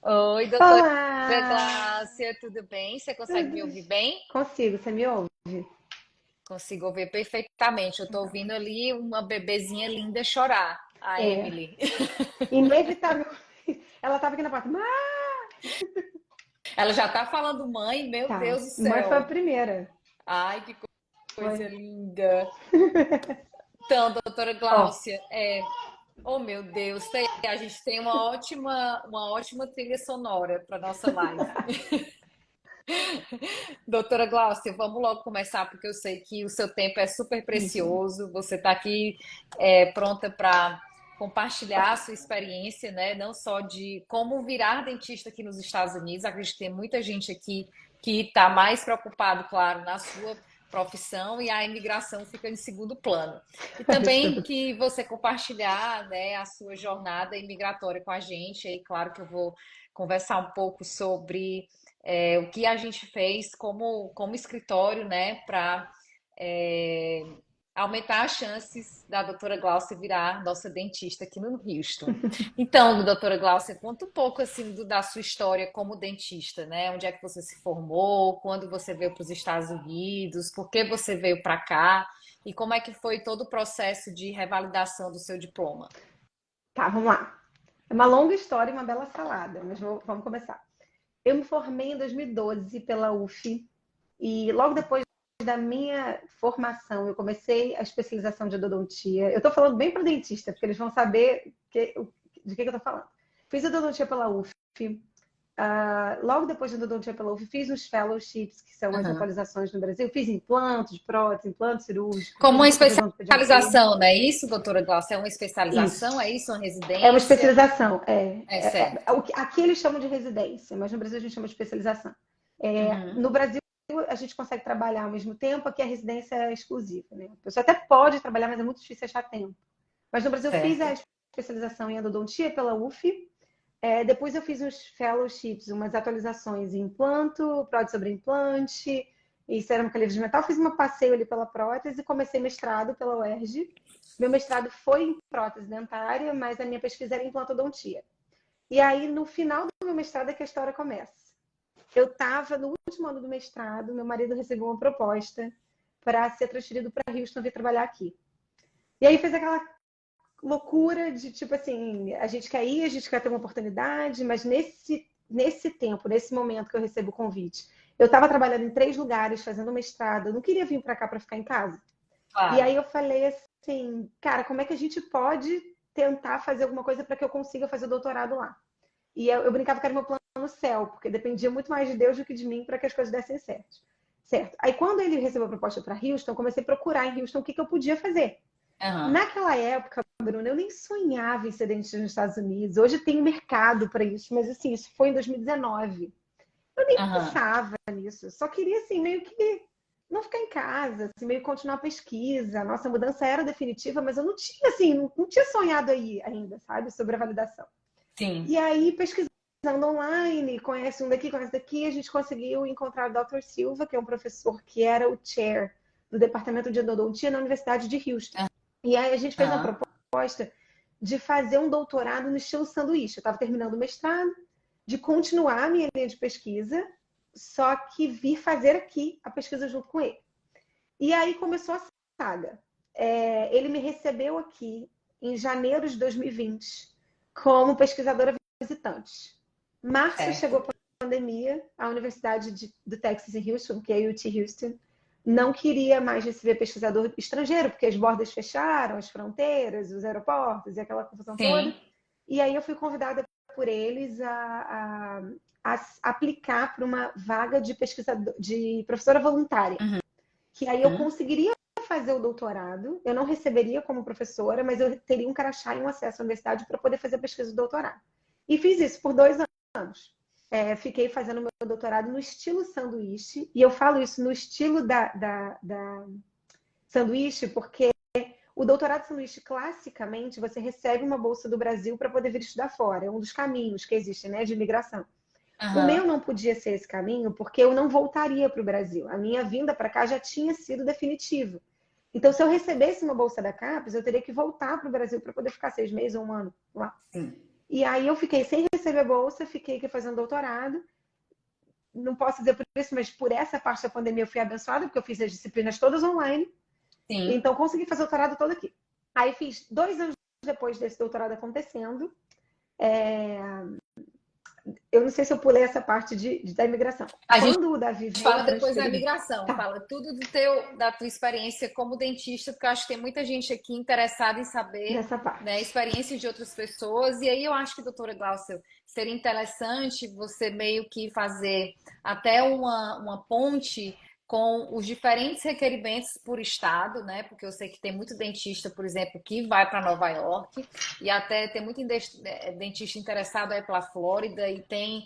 Oi, doutora Olá! Glácia, tudo bem? Você consegue me Tudo ouvir bem? consigo, você me ouve? Consigo ouvir perfeitamente. Eu estou Então, ouvindo ali uma bebezinha linda chorar, a é, Emily. inevitável. Ela estava aqui na porta. Ela já está falando mãe, meu Tá, Deus do mãe foi a céu. primeira. Ai, que Foi. coisa linda. Então, doutora Ó, Gláucia, oh meu Deus, a gente tem uma ótima trilha sonora para nossa live. Doutora Glaucia, vamos logo começar, porque eu sei que o seu tempo é super uhum. precioso. Você está aqui pronta para compartilhar a sua experiência, né? Não só de como virar dentista aqui nos Estados Unidos. Acredito que tem muita gente aqui que está mais preocupado, claro, na sua profissão e a imigração fica em segundo plano. E também que você compartilhar, né, a sua jornada imigratória com a gente. Aí, claro que eu vou conversar um pouco sobre o que a gente fez como escritório, né, para aumentar as chances da doutora Glaucia virar nossa dentista aqui no Houston. Então, doutora Glaucia, conta um pouco assim da sua história como dentista, né? Onde é que você se formou, quando você veio para os Estados Unidos, por que você veio para cá e como é que foi todo o processo de revalidação do seu diploma? Tá, vamos lá. É uma longa história e uma bela salada, mas vamos começar. Eu me formei em 2012 pela UF e logo depois da minha formação, eu comecei a especialização de endodontia. Eu estou falando bem para dentista, porque eles vão saber de que eu estou falando. Fiz endodontia pela UF. Logo depois de endodontia pela UF, fiz os fellowships, que são as Aham. atualizações no Brasil. Fiz implantes, prótese, implante cirúrgico, Como fiz um uma pouco de odontopediatria. especialização, não é isso, doutora Glaucia? É uma especialização? Isso. É isso, uma É uma residência? especialização. É certo. Aqui eles chamam de residência, mas no Brasil a gente chama de especialização. Uhum. No Brasil a gente consegue trabalhar ao mesmo tempo, aqui a residência é exclusiva. Né? A pessoa até pode trabalhar, mas é muito difícil achar tempo. Mas no Brasil eu fiz a Certo. especialização em endodontia pela UF. Depois eu fiz uns fellowships, umas atualizações em implanto, prótese sobre implante e cerâmica livre de metal. Fiz um passeio ali pela prótese e comecei mestrado pela UERJ. Meu mestrado foi em prótese dentária, mas a minha pesquisa era em implantodontia. E aí, no final do meu mestrado, é que a história começa. Eu estava no último ano do mestrado, meu marido recebeu uma proposta para ser transferido para Houston vir trabalhar aqui. E aí fez aquela loucura de tipo assim, a gente quer ir, a gente quer ter uma oportunidade, mas nesse tempo, nesse momento que eu recebo o convite, eu estava trabalhando em 3 lugares, fazendo mestrado, eu não queria vir para cá para ficar em casa. E aí Claro. eu falei assim, cara, como é que a gente pode tentar fazer alguma coisa para que eu consiga fazer o doutorado lá? E eu brincava que era meu plano no céu, porque dependia muito mais de Deus do que de mim para que as coisas dessem certo. Certo. Aí quando ele recebeu a proposta para Houston, eu comecei a procurar em Houston o que eu podia fazer. Aham. Naquela época, Bruno, eu nem sonhava em ser dentista nos Estados Unidos. Hoje tem mercado para isso, mas assim, isso foi em 2019. Eu nem Aham. pensava nisso. Eu só queria assim meio que não ficar em casa, assim, meio continuar a pesquisa. A nossa mudança era definitiva, mas eu não tinha assim, não tinha sonhado aí ainda, sabe, sobre a validação. Sim. E aí, pesquisando online, conhece um daqui, conhece daqui, a gente conseguiu encontrar o Dr. Silva, que é um professor que era o chair do departamento de endodontia na Universidade de Houston. E aí a gente fez uma Aham. proposta de fazer um doutorado no estilo sanduíche. Eu estava terminando o mestrado, de continuar a minha linha de pesquisa, só que vir fazer aqui a pesquisa junto com ele. E aí começou a saga. Ele me recebeu aqui em janeiro de 2020 como pesquisadora visitante. Março chegou Certo. a pandemia, a Universidade do Texas em Houston, que é a UT Houston, não queria mais receber pesquisador estrangeiro, porque as bordas fecharam, as fronteiras, os aeroportos e aquela confusão toda. Sim. E aí eu fui convidada por eles a aplicar para uma vaga de pesquisador, de professora voluntária, que aí eu Uhum. conseguiria fazer o doutorado, eu não receberia como professora, mas eu teria um crachá e um acesso à universidade para poder fazer a pesquisa do doutorado. E fiz isso por 2 anos. Fiquei fazendo meu doutorado no estilo sanduíche, e eu falo isso no estilo da sanduíche, porque o doutorado sanduíche, classicamente, você recebe uma bolsa do Brasil para poder vir estudar fora. É um dos caminhos que existem, né, de imigração. O meu Aham. não podia ser esse caminho, porque eu não voltaria para o Brasil. A minha vinda para cá já tinha sido definitiva. Então, se eu recebesse uma bolsa da CAPES, eu teria que voltar para o Brasil para poder ficar 6 meses ou um ano lá. Sim. E aí eu fiquei sem receber bolsa, fiquei aqui fazendo doutorado. Não posso dizer por isso, mas por essa parte da pandemia eu fui abençoada, porque eu fiz as disciplinas todas online. Sim. Então consegui fazer o doutorado todo aqui. Aí fiz 2 anos depois desse doutorado acontecendo. Eu não sei se eu pulei essa parte da imigração. A gente Quando o Davi veio fala depois da transferir... migração, Tá, fala tudo da tua experiência como dentista, porque eu acho que tem muita gente aqui interessada em saber, nessa né, parte. experiências de outras pessoas. E aí eu acho que, doutora Glaucia, seria interessante você meio que fazer até uma ponte com os diferentes requerimentos por estado, né? Porque eu sei que tem muito dentista, por exemplo, que vai para Nova York, e até tem muito dentista interessado aí pela Flórida, e tem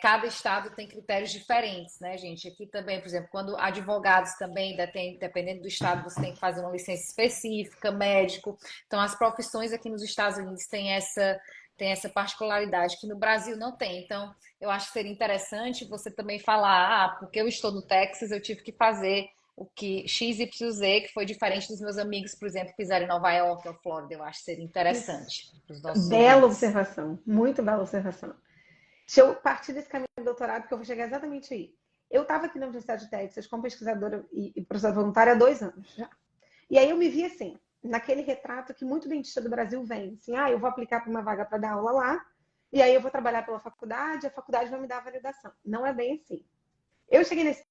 cada estado tem critérios diferentes, né, gente? Aqui também, por exemplo, quando advogados também, dependendo do estado, você tem que fazer uma licença específica, médico. Então, as profissões aqui nos Estados Unidos têm essa particularidade que no Brasil não tem. Então, eu acho que seria interessante você também falar, porque eu estou no Texas, eu tive que fazer o que X, Y, Z, que foi diferente dos meus amigos, por exemplo, que fizeram em Nova York ou Flórida. Eu acho que seria Isso. interessante para os nossos Bela ouvintes. observação. Muito bela observação. Deixa eu partir desse caminho do doutorado, porque eu vou chegar exatamente aí. Eu estava aqui na Universidade de Texas como pesquisadora e professora voluntária há 2 anos já. E aí eu me vi assim, naquele retrato que muito dentista do Brasil vem. Assim, eu vou aplicar para uma vaga para dar aula lá, e aí eu vou trabalhar pela faculdade, a faculdade vai me dar a validação. Não é bem assim. Eu cheguei nesse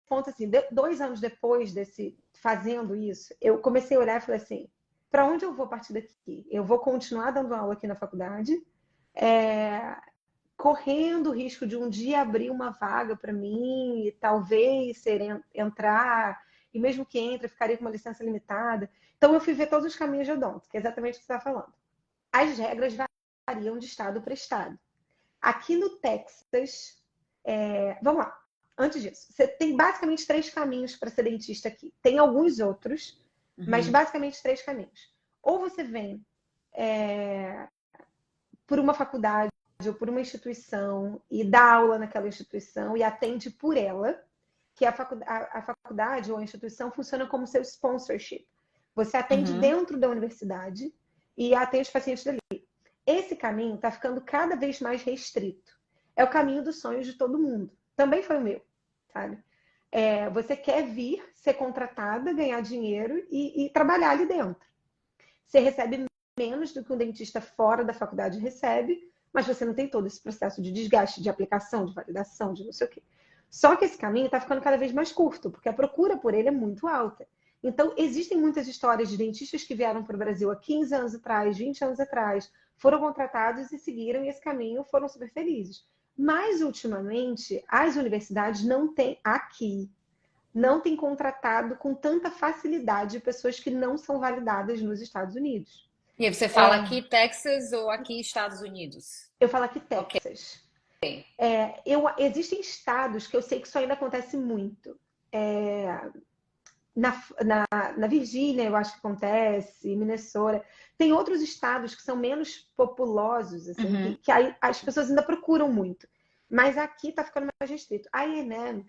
ponto assim, 2 anos depois desse fazendo isso, eu comecei a olhar e falei assim, para onde eu vou a partir daqui? Eu vou continuar dando aula aqui na faculdade, correndo o risco de um dia abrir uma vaga para mim e talvez entrar, e mesmo que entre, eu ficaria com uma licença limitada. Então eu fui ver todos os caminhos de odonto, que é exatamente o que você está falando. As regras variam de estado para estado. Aqui no Texas, vamos lá. Antes disso, você tem basicamente 3 caminhos para ser dentista aqui. Tem alguns outros, mas basicamente 3 caminhos. Ou você vem por uma faculdade ou por uma instituição e dá aula naquela instituição e atende por ela, que a faculdade ou a instituição funciona como seu sponsorship. Você atende Uhum. dentro da universidade e atende os pacientes dali. Esse caminho está ficando cada vez mais restrito. É o caminho dos sonhos de todo mundo. Também foi o meu, sabe? Você quer vir, ser contratada, ganhar dinheiro e trabalhar ali dentro. Você recebe menos do que um dentista fora da faculdade recebe, mas você não tem todo esse processo de desgaste, de aplicação, de validação, de não sei o quê. Só que esse caminho está ficando cada vez mais curto, porque a procura por ele é muito alta. Então, existem muitas histórias de dentistas que vieram para o Brasil há 15 anos atrás, 20 anos atrás, foram contratados e seguiram esse caminho, foram super felizes. Mas, ultimamente, as universidades não têm contratado com tanta facilidade pessoas que não são validadas nos Estados Unidos. E aí você fala aqui Texas ou aqui Estados Unidos? Eu falo aqui Ok. Texas. Existem estados que eu sei que isso ainda acontece muito. Na Virgínia, eu acho que acontece, Minnesota. Tem outros estados que são menos populosos, assim, que aí as pessoas ainda procuram muito. Mas aqui está ficando mais restrito. A INM,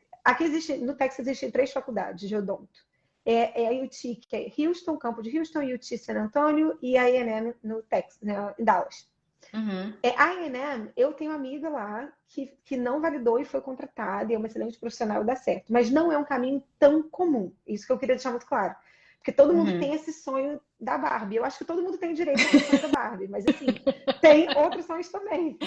no Texas existem 3 faculdades de odonto. A UT, que é Houston, Campo de Houston, UT San Antonio e a INM no Texas, né, em Dallas. A INM, eu tenho uma amiga lá que não validou e foi contratada, e é uma excelente profissional e dá certo. Mas não é um caminho tão comum. Isso que eu queria deixar muito claro. Porque todo mundo tem esse sonho da Barbie. Eu acho que todo mundo tem o direito a ter o sonho da Barbie. Mas, assim, tem outros sonhos também.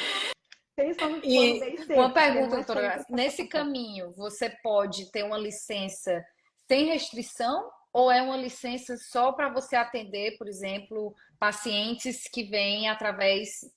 Tem sonho plano B E e C, uma porque não pergunta, é sonho doutora, para passar nesse passado. caminho você pode ter uma licença sem restrição ou é uma licença só para você atender, por exemplo, pacientes que vêm através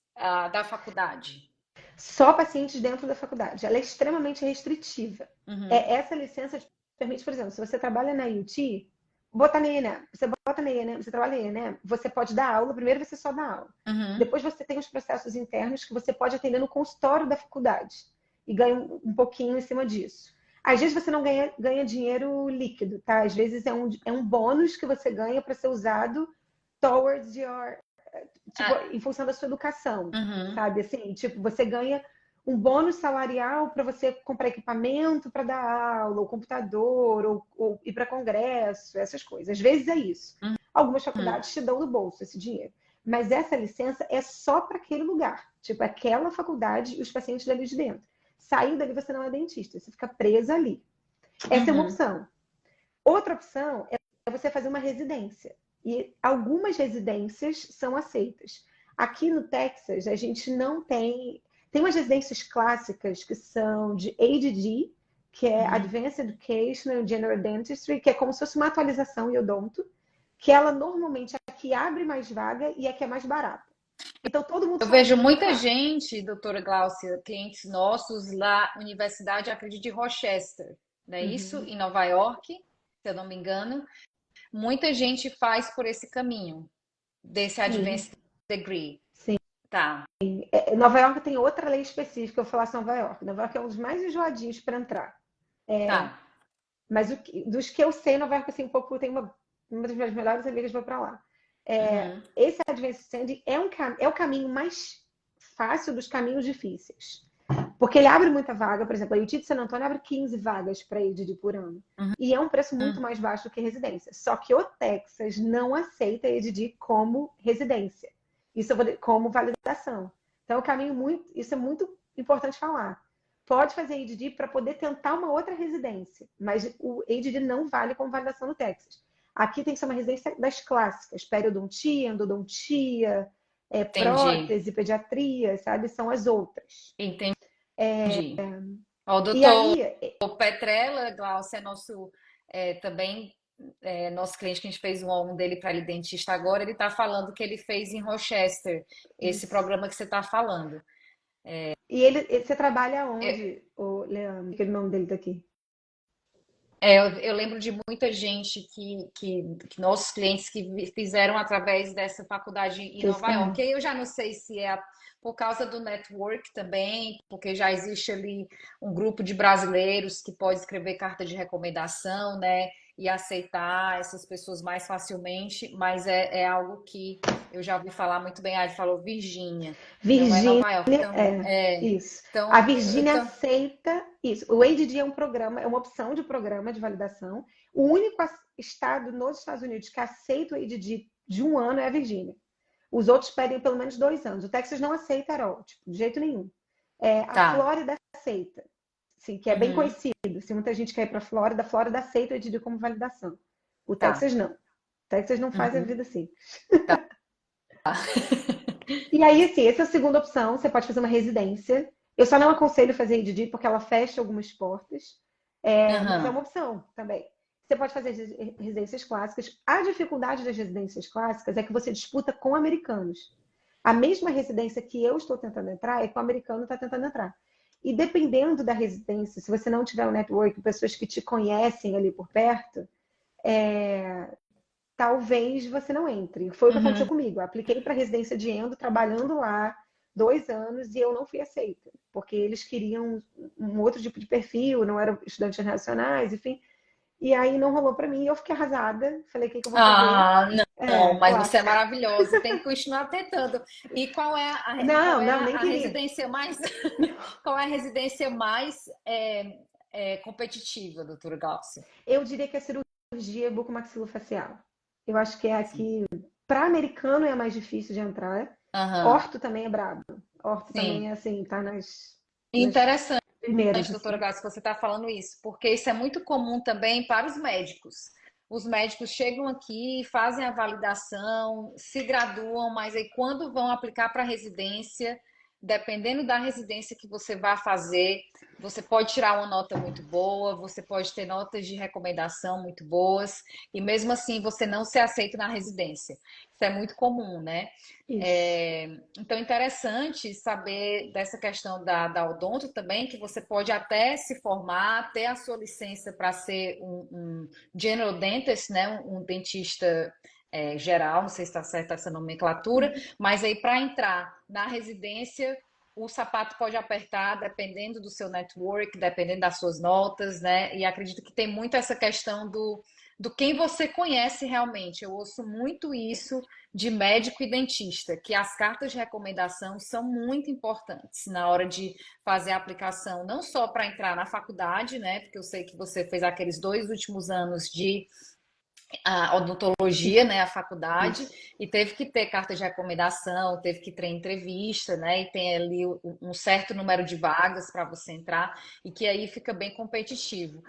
da faculdade? Só pacientes dentro da faculdade. Ela é extremamente restritiva. Uhum. Essa licença permite, por exemplo, se você trabalha na UT, bota na INEM, você bota na INEM, você trabalha na INEM, você pode dar aula, primeiro você só dá aula. Uhum. Depois você tem os processos internos que você pode atender no consultório da faculdade e ganha um pouquinho em cima disso. Às vezes você não ganha dinheiro líquido, tá? Às vezes é um bônus que você ganha para ser usado towards your, tipo, em função da sua educação, Uhum. sabe? Assim, tipo, você ganha um bônus salarial para você comprar equipamento para dar aula, ou computador, ou ir para congresso, essas coisas. Às vezes é isso. Algumas Uhum. faculdades te dão no bolso esse dinheiro. Mas essa licença é só para aquele lugar. Tipo, aquela faculdade e os pacientes dali de dentro. Saiu dali, você não é dentista. Você fica presa ali. Essa é uma opção. Outra opção é você fazer uma residência. E algumas residências são aceitas. Aqui no Texas, a gente não tem... Tem umas residências clássicas que são de ADD, que é Advanced Education and General Dentistry, que é como se fosse uma atualização em odonto, que ela normalmente é a que abre mais vaga e é a que é mais barata. Então todo mundo Eu faz vejo muito muita fácil. gente, doutora Gláucia, clientes nossos lá, Universidade, acredito, de Rochester, não é isso? Em Nova York, se eu não me engano. Muita gente faz por esse caminho, desse Sim, Advanced Degree. sim. Tá, Nova York tem outra lei específica, eu vou falar sobre Nova York. Nova York é um dos mais enjoadinhos para entrar. tá. Mas dos que eu sei, Nova York assim, um pouco, tem uma das minhas melhores amigas vai para lá. Uhum. Esse Advanced Standing é o caminho mais fácil dos caminhos difíceis. Porque ele abre muita vaga, por exemplo, a UT de San Antônio abre 15 vagas para EdD por ano. E é um preço muito mais baixo do que residência. Só que o Texas não aceita EdD como residência. Isso como validação. Então, é um caminho muito. Isso é muito importante falar. Pode fazer EdD para poder tentar uma outra residência, mas o EdD não vale como validação no Texas. Aqui tem que ser uma residência das clássicas, periodontia, endodontia, Entendi, prótese, pediatria, sabe? São as outras. entendi. Ó, o E doutor aí, Petrella, Glaucio, é nosso também nosso cliente que a gente fez um dele para ele dentista agora, ele está falando que ele fez em Rochester, esse isso. programa que você está falando. Você trabalha É, onde, o Leandro? Que o nome dele tá aqui. eu lembro de muita gente que nossos clientes que fizeram através dessa faculdade em Nova York. Eu já não sei se é por causa do network também, porque já existe ali um grupo de brasileiros que pode escrever carta de recomendação, né? E aceitar essas pessoas mais facilmente, mas é algo que eu já ouvi falar muito bem. Ah, ele falou Virgínia, não é Virgínia, Nova York. Então, isso. A então, Virgínia então aceita isso. O ADD é um programa, é uma opção de programa de validação. O único estado nos Estados Unidos que aceita o ADD de um ano é a Virgínia. Os outros pedem pelo menos 2 anos. O Texas não aceita at tipo, de jeito nenhum. A tá. Flórida aceita, sim, que é bem Uhum, conhecido. Se muita gente quer ir para a Flórida aceita o EDD como validação. O tá. Texas não. O Texas não faz a Uhum. vida assim. E aí, assim, essa é a segunda opção. Você pode fazer uma residência. Eu só não aconselho fazer EDD porque ela fecha algumas portas. Mas é Aham. uma opção também. Você pode fazer residências clássicas. A dificuldade das residências clássicas é que você disputa com americanos. A mesma residência que eu estou tentando entrar é que o americano está tentando entrar. E dependendo da residência, se você não tiver um network, pessoas que te conhecem ali por perto, talvez você não entre. Foi o que aconteceu Uhum. comigo. Eu apliquei para residência de endo, trabalhando lá 2 anos, e eu não fui aceita, porque eles queriam um outro tipo de perfil, não eram estudantes internacionais, enfim. E aí não rolou para mim, eu fiquei arrasada. Falei, o que, que eu vou fazer? Ah, não, mas você é Clássica. maravilhosa, tem que continuar tentando. E qual Não, é não, nem a queria. residência mais qual é a residência mais competitiva, doutora Glaucia? Eu diria que a cirurgia bucomaxilofacial. Eu acho que é aqui, para americano é a mais difícil de entrar. Aham, Orto também é brabo. Orto também sim. é assim, tá nas Interessante, primeiras, doutora assim. Glaucia, que você está falando isso, porque isso é muito comum também para os médicos. Os médicos chegam aqui, fazem a validação, se graduam, mas aí quando vão aplicar para residência, dependendo da residência que você vai fazer, você pode tirar uma nota muito boa, você pode ter notas de recomendação muito boas, e mesmo assim você não ser aceito na residência. Isso é muito comum, né? Isso. Então, interessante saber dessa questão da odonto também, que você pode até se formar, ter a sua licença para ser um general dentist, né? Um dentista geral, não sei se está certa essa nomenclatura, mas aí para entrar na residência, o sapato pode apertar dependendo do seu network, dependendo das suas notas, né? E acredito que tem muito essa questão do quem você conhece realmente. Eu ouço muito isso de médico e dentista, que as cartas de recomendação são muito importantes na hora de fazer a aplicação, não só para entrar na faculdade, né? Porque eu sei que você fez aqueles 2 últimos anos de a odontologia, né, a faculdade, Isso. e teve que ter carta de recomendação, teve que ter entrevista, né, e tem ali um certo número de vagas para você entrar, e que aí fica bem competitivo.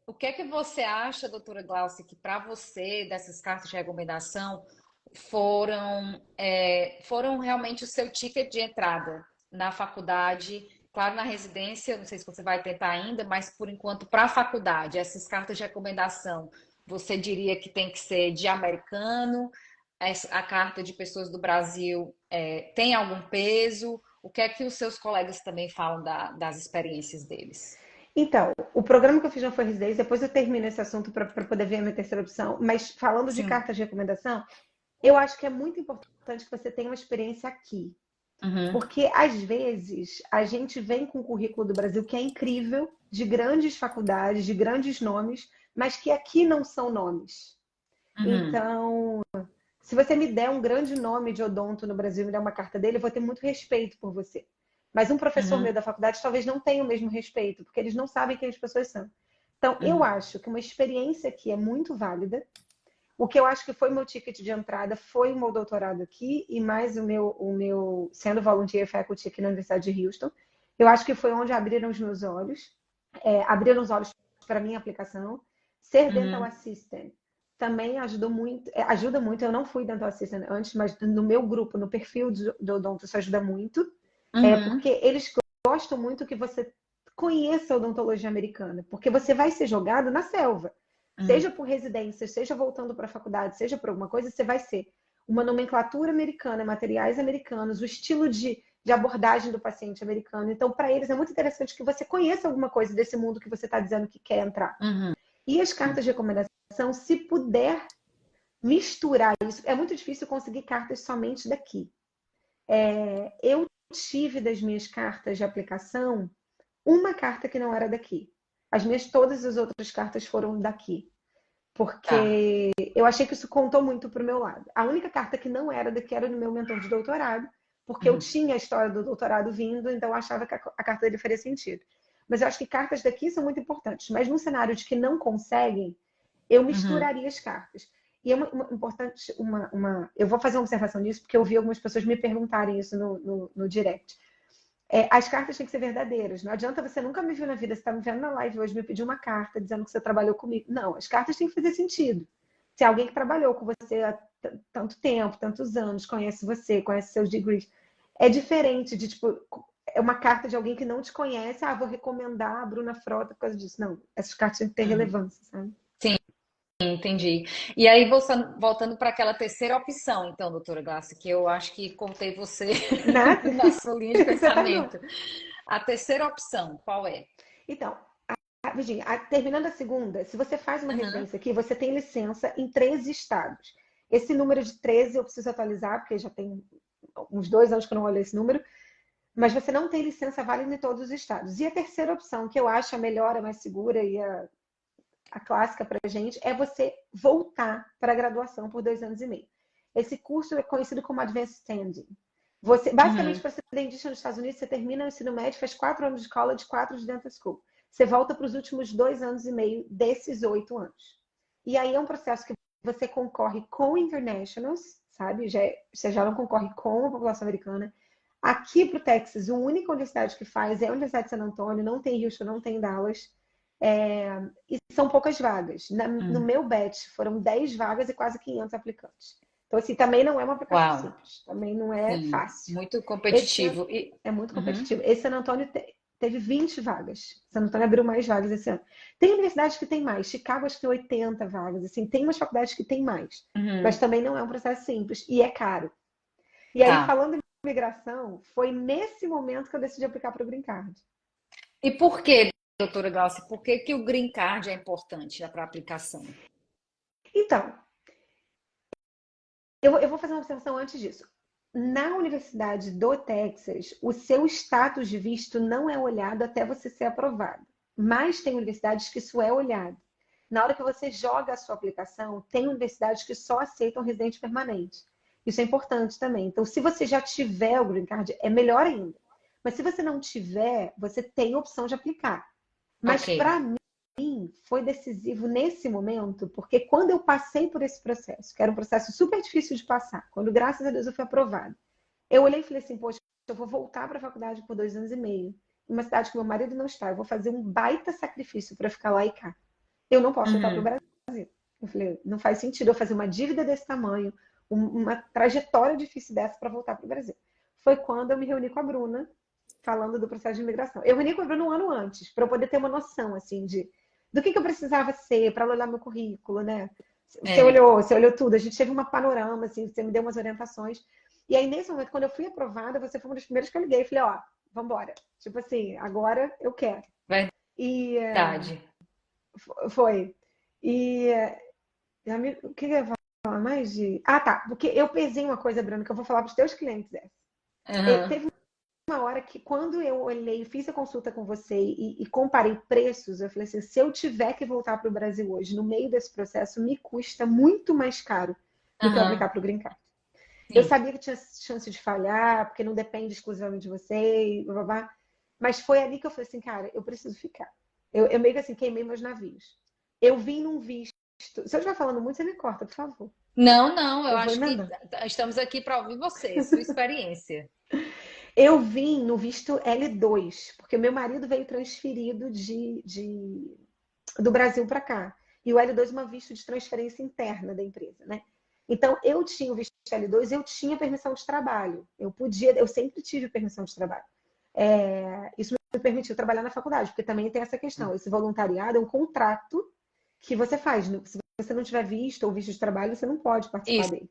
O que é que você acha, doutora Glaucia, que para você, dessas cartas de recomendação, foram realmente o seu ticket de entrada na faculdade? Claro, na residência, não sei se você vai tentar ainda, mas por enquanto, para a faculdade, essas cartas de recomendação, você diria que tem que ser de americano? A carta de pessoas do Brasil tem algum peso? O que é que os seus colegas também falam das experiências deles? Então, o programa que eu fiz não foi residência, depois eu termino esse assunto para poder ver a minha terceira opção, mas falando de Sim. cartas de recomendação, eu acho que é muito importante que você tenha uma experiência aqui. Uhum, Porque, às vezes, a gente vem com o currículo do Brasil que é incrível, de grandes faculdades, de grandes nomes, mas que aqui não são nomes. uhum, Então, se você me der um grande nome de odonto no Brasil, me der uma carta dele, eu vou ter muito respeito por você. Mas um professor meu uhum, da faculdade talvez não tenha o mesmo respeito, porque eles não sabem quem as pessoas são. Então, eu uhum, acho que uma experiência aqui é muito válida. O que eu acho que foi meu ticket de entrada foi o meu doutorado aqui e mais o meu sendo volunteer faculty aqui na Universidade de Houston. Eu acho que foi onde abriram os meus olhos, abriram os olhos para a minha aplicação. Ser dental uhum, assistant também ajudou muito, ajuda muito. Eu não fui dental assistant antes, mas no meu grupo, no perfil do Odonto, isso ajuda muito. uhum, Porque eles gostam muito que você conheça a odontologia americana, porque você vai ser jogado na selva. uhum, Seja por residência, seja voltando para a faculdade, seja por alguma coisa, você vai ser uma nomenclatura americana, materiais americanos, o estilo de abordagem do paciente americano. Então, para eles é muito interessante que você conheça alguma coisa desse mundo que você está dizendo que quer entrar. uhum. E as cartas de recomendação, se puder misturar isso, é muito difícil conseguir cartas somente daqui. Eu tive das minhas cartas de aplicação uma carta que não era daqui. Todas as outras cartas foram daqui. Tá. Porque eu achei que isso contou muito pro meu lado. A única carta que não era daqui era do meu mentor de doutorado, porque eu Uhum, tinha a história do doutorado vindo, então eu achava que a carta dele faria sentido. Mas eu acho que cartas daqui são muito importantes. Mas num cenário de que não conseguem, eu uhum, misturaria as cartas. E é importante, eu vou fazer uma observação nisso, porque eu vi algumas pessoas me perguntarem isso no direct. As cartas têm que ser verdadeiras. Não adianta você nunca me viu na vida, você está me vendo na live hoje, me pedir uma carta dizendo que você trabalhou comigo. Não, as cartas têm que fazer sentido. Se é alguém que trabalhou com você há tanto tempo, tantos anos, conhece você, conhece seus degrees, é diferente de, tipo, é uma carta de alguém que não te conhece, vou recomendar a Bruna Frota por causa disso. Não, essas cartas têm que ter uhum. relevância, sabe? Sim, entendi. E aí, voltando para aquela terceira opção, então, doutora Glácia, que eu acho que cortei você Nada, na sua linha de você tá no... pensamento. A terceira opção, qual é? Então, Virginia, terminando a segunda, se você faz uma Uhum, residência aqui, você tem licença em 13 estados. Esse número de 13 eu preciso atualizar, porque já tem uns 2 anos que eu não olho esse número, mas você não tem licença válida em todos os estados. E a terceira opção, que eu acho a melhor, a mais segura e a clássica para a gente, é você voltar para a graduação por 2 anos e meio. Esse curso é conhecido como Advanced Standing. Basicamente, uhum, para ser dentista nos Estados Unidos, você termina o ensino médio, faz 4 anos de college, 4 de dental school. Você volta para os últimos 2 anos e meio desses 8 anos. E aí é um processo que você concorre com internationals, sabe? Você já não concorre com a população americana. Aqui para o Texas, a única universidade que faz é a Universidade de San Antonio, não tem Houston, não tem Dallas. E são poucas vagas. No uhum. meu batch foram 10 vagas e quase 500 aplicantes. Então, assim, também não é uma aplicação Uau, simples. Também não é sim, fácil. muito Esse competitivo. E, é muito uhum, competitivo. Esse San Antônio teve 20 vagas. San Antônio abriu mais vagas esse ano. Tem universidades que tem mais. Chicago acho que tem 80 vagas. Assim, tem umas faculdades que tem mais. Mas uhum, também não é um processo simples. E é caro. E aí, tá. falando em imigração, foi nesse momento que eu decidi aplicar para o Green Card. E por que, doutora Glaucia, por que que o Green Card é importante para a aplicação? Então, eu vou fazer uma observação antes disso. Na Universidade do Texas, o seu status de visto não é olhado até você ser aprovado. Mas tem universidades que isso é olhado. Na hora que você joga a sua aplicação, tem universidades que só aceitam residente permanente. Isso é importante também. Então, se você já tiver o Green Card, é melhor ainda. Mas se você não tiver, você tem a opção de aplicar. Mas Ok. para mim, mim, foi decisivo nesse momento, porque quando eu passei por esse processo, que era um processo super difícil de passar, quando, graças a Deus, eu fui aprovada, eu olhei e falei assim, poxa, eu vou voltar para a faculdade por 2 anos e meio, em uma cidade que meu marido não está, eu vou fazer um baita sacrifício para ficar lá e cá. Eu não posso voltar para o Uhum. Brasil. Eu falei, não faz sentido eu fazer uma dívida desse tamanho, uma trajetória difícil dessa para voltar para o Brasil. Foi quando eu me reuni com a Bruna, falando do processo de imigração. Eu reuni com a Bruna um ano antes, para eu poder ter uma noção, assim, do que eu precisava ser, para ela olhar meu currículo, né? É, Você olhou tudo, a gente teve uma panorama, assim, você me deu umas orientações. E aí, nesse momento, quando eu fui aprovada, você foi uma das primeiras que eu liguei e falei, ó, vambora. Tipo assim, agora eu quero. E verdade. foi. E o que eu ia falar mais de. Ah, tá. Porque eu pesei uma coisa, Bruno, que eu vou falar para os teus clientes. Uhum. Teve uma hora que, quando eu olhei, fiz a consulta com você e comparei preços, eu falei assim: se eu tiver que voltar para o Brasil hoje, no meio desse processo, me custa muito mais caro do que eu Uhum. aplicar para o Green Card. Eu Sim. sabia que tinha chance de falhar, porque não depende exclusivamente de você, e blá, blá, blá. Mas foi ali que eu falei assim, cara, eu preciso ficar. Eu meio que assim, queimei meus navios. Eu vim num visto. Se eu estiver falando muito, você me corta, por favor. Não, não, eu Eu vou acho que emendar. estamos aqui para ouvir você, sua experiência. Eu vim no visto L2, porque meu marido veio transferido do Brasil para cá. E o L2 é um visto de transferência interna da empresa, né? Então, eu tinha o visto L2, eu tinha permissão de trabalho. Eu sempre tive permissão de trabalho. Isso me permitiu trabalhar na faculdade, porque também tem essa questão. Esse voluntariado é um contrato que você faz. Se você não tiver visto ou visto de trabalho, você não pode participar Isso, dele.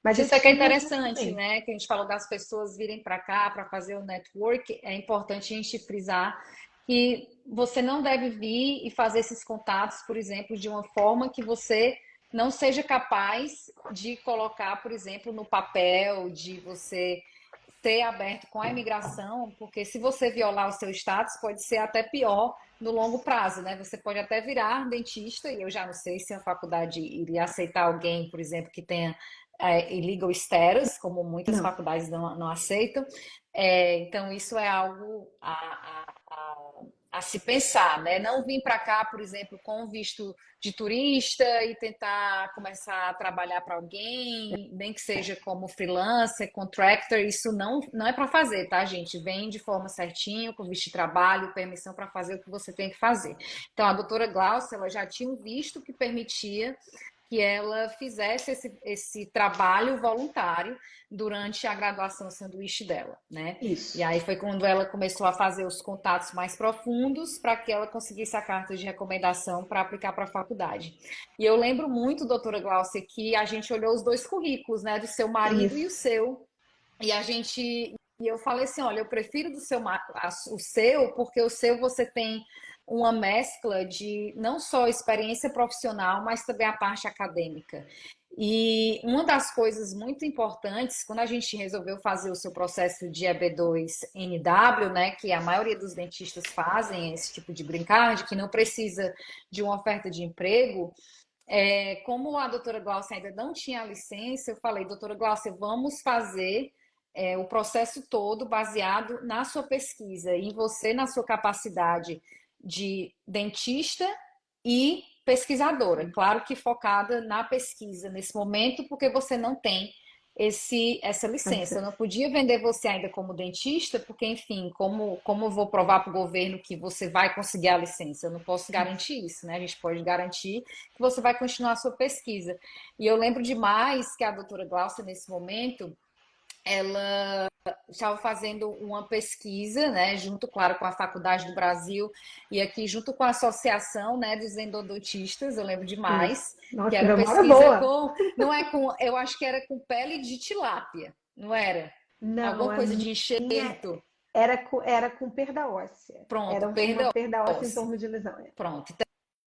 Mas eu isso é que é tinha interessante, também. né? Que a gente falou das pessoas virem para cá para fazer o network. É importante a gente frisar que você não deve vir e fazer esses contatos, por exemplo, de uma forma que você não seja capaz de colocar, por exemplo, no papel, de você ser aberto com a imigração, porque se você violar o seu status, pode ser até pior no longo prazo, né? Você pode até virar dentista, e eu já não sei se a faculdade iria aceitar alguém, por exemplo, que tenha illegal status, como muitas Não. faculdades não aceitam. Então, isso é algo a se pensar, né? Não vir para cá, por exemplo, com visto de turista e tentar começar a trabalhar para alguém, nem que seja como freelancer, contractor, isso não é para fazer, tá, gente? Vem de forma certinha, com visto de trabalho, permissão para fazer o que você tem que fazer. Então, a doutora Glaucia, ela já tinha um visto que permitia que ela fizesse esse trabalho voluntário durante a graduação sanduíche dela, né? E Isso. aí foi quando ela começou a fazer os contatos mais profundos para que ela conseguisse a carta de recomendação para aplicar para a faculdade. E eu lembro muito, doutora Glaucia, que a gente olhou os dois currículos, né, do seu marido e o Isso. seu, e eu falei assim, olha, eu prefiro o seu, porque o seu você tem uma mescla de não só experiência profissional, mas também a parte acadêmica. E uma das coisas muito importantes, quando a gente resolveu fazer o seu processo de EB2NW, né, que a maioria dos dentistas fazem esse tipo de green card, que não precisa de uma oferta de emprego, como a doutora Glaucia ainda não tinha a licença, eu falei, doutora Glaucia, vamos fazer o processo todo baseado na sua pesquisa, em você, na sua capacidade de dentista e pesquisadora. Sim. Claro que focada na pesquisa nesse momento, porque você não tem essa A licença. Eu não licença. podia vender você ainda como dentista, porque, enfim, como eu vou provar para o governo que você vai conseguir a licença? Eu não posso garantir isso, né? A gente pode garantir que você vai continuar a sua pesquisa. E eu lembro demais que a doutora Glaucia, nesse momento, ela estava fazendo uma pesquisa, né, junto, claro, com a Faculdade do Brasil e aqui junto com a Associação, né, dos Endodontistas, eu lembro Isso. demais, que Nossa, era memória pesquisa boa. com, não é com, eu acho que era com pele de tilápia, não era? Não, Alguma a coisa de minha enxerto. era com perda óssea. Pronto, Era uma perda perda óssea em óssea. torno de lesão. Pronto.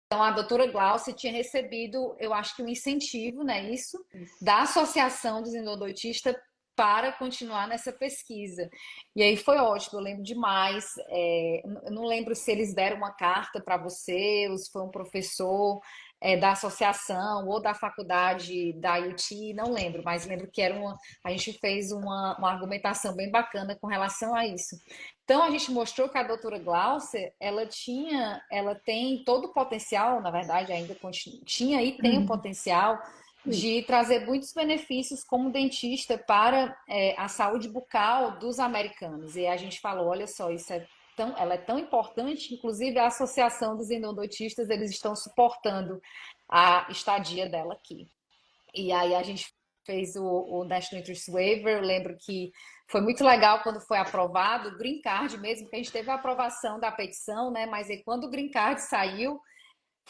Então, a doutora Glaucia tinha recebido, eu acho que um incentivo, né, isso, Isso. da Associação dos Endodontistas para continuar nessa pesquisa. E aí foi ótimo, eu lembro demais. Eu não lembro se eles deram uma carta para você, ou se foi um professor. da associação ou da faculdade da UT, não lembro, mas lembro que a gente fez uma argumentação bem bacana com relação a isso. Então, a gente mostrou que a doutora Glaucia, ela tem todo o potencial, na verdade, ainda tinha e tem o potencial de trazer muitos benefícios como dentista para a saúde bucal dos americanos. E a gente falou, olha só, ela é tão importante, inclusive a Associação dos Endodontistas, eles estão suportando a estadia dela aqui. E aí a gente fez o National Interest Waiver. Eu lembro que foi muito legal quando foi aprovado o Green Card mesmo, que a gente teve a aprovação da petição, né? Mas aí, quando o Green Card saiu,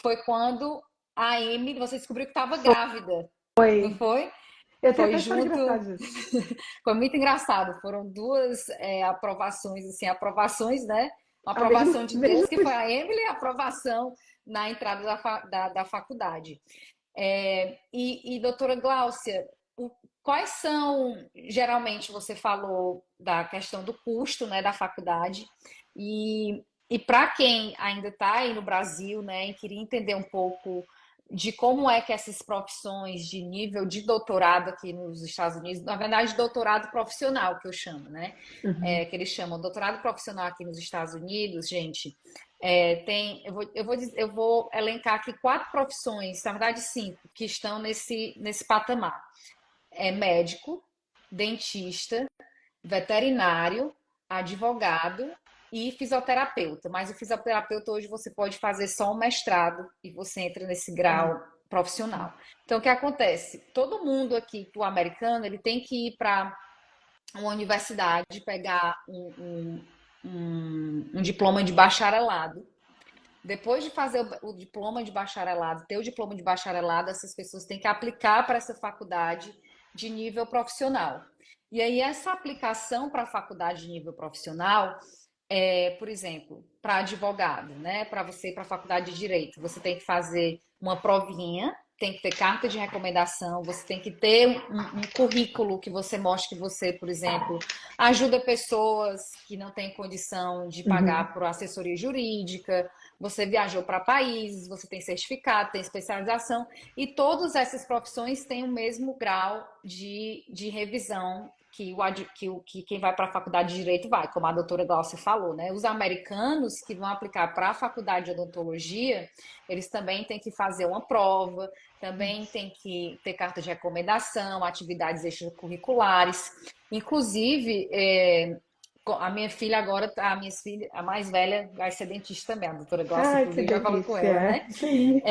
foi quando a Emily, você descobriu que estava grávida, não Foi. foi? Eu tenho Foi até história junto. engraçada disso. Foi muito engraçado. Foram duas aprovações, assim, aprovações, né? Uma Ao mesmo, aprovação de mesmo... duas, que foi a Emily, e a aprovação na entrada da faculdade. Doutora Gláucia, quais são, geralmente você falou da questão do custo, né, da faculdade, e para quem ainda está aí no Brasil, né, e queria entender um pouco de como é que essas profissões de nível de doutorado aqui nos Estados Unidos, na verdade, doutorado profissional que eu chamo, né? Que eles chamam doutorado profissional aqui nos Estados Unidos, gente. Eu vou elencar aqui 4 profissões, na verdade 5, que estão nesse patamar. Médico, dentista, veterinário, advogado e fisioterapeuta. Mas o fisioterapeuta hoje você pode fazer só um mestrado e você entra nesse grau profissional. Então, o que acontece? Todo mundo aqui, o americano, ele tem que ir para uma universidade, pegar um diploma de bacharelado. Depois de fazer o diploma de bacharelado, ter o diploma de bacharelado, essas pessoas têm que aplicar para essa faculdade de nível profissional. E aí, essa aplicação para a faculdade de nível profissional, por exemplo, para advogado, né? Para você ir para a faculdade de direito, você tem que fazer uma provinha, tem que ter carta de recomendação, você tem que ter um currículo que você mostre que você, por exemplo, ajuda pessoas que não têm condição de pagar por assessoria jurídica, você viajou para países, você tem certificado, tem especialização, e todas essas profissões têm o mesmo grau de revisão que quem vai para a faculdade de Direito vai, como a doutora Glaucia falou, né? Os americanos que vão aplicar para a faculdade de odontologia, eles também têm que fazer uma prova, também tem que ter carta de recomendação, atividades extracurriculares. Inclusive, a minha filha agora, a mais velha, vai ser dentista também. A doutora Glaucia, Ai, que inclusive, já falou com ela, delícia. né? Sim.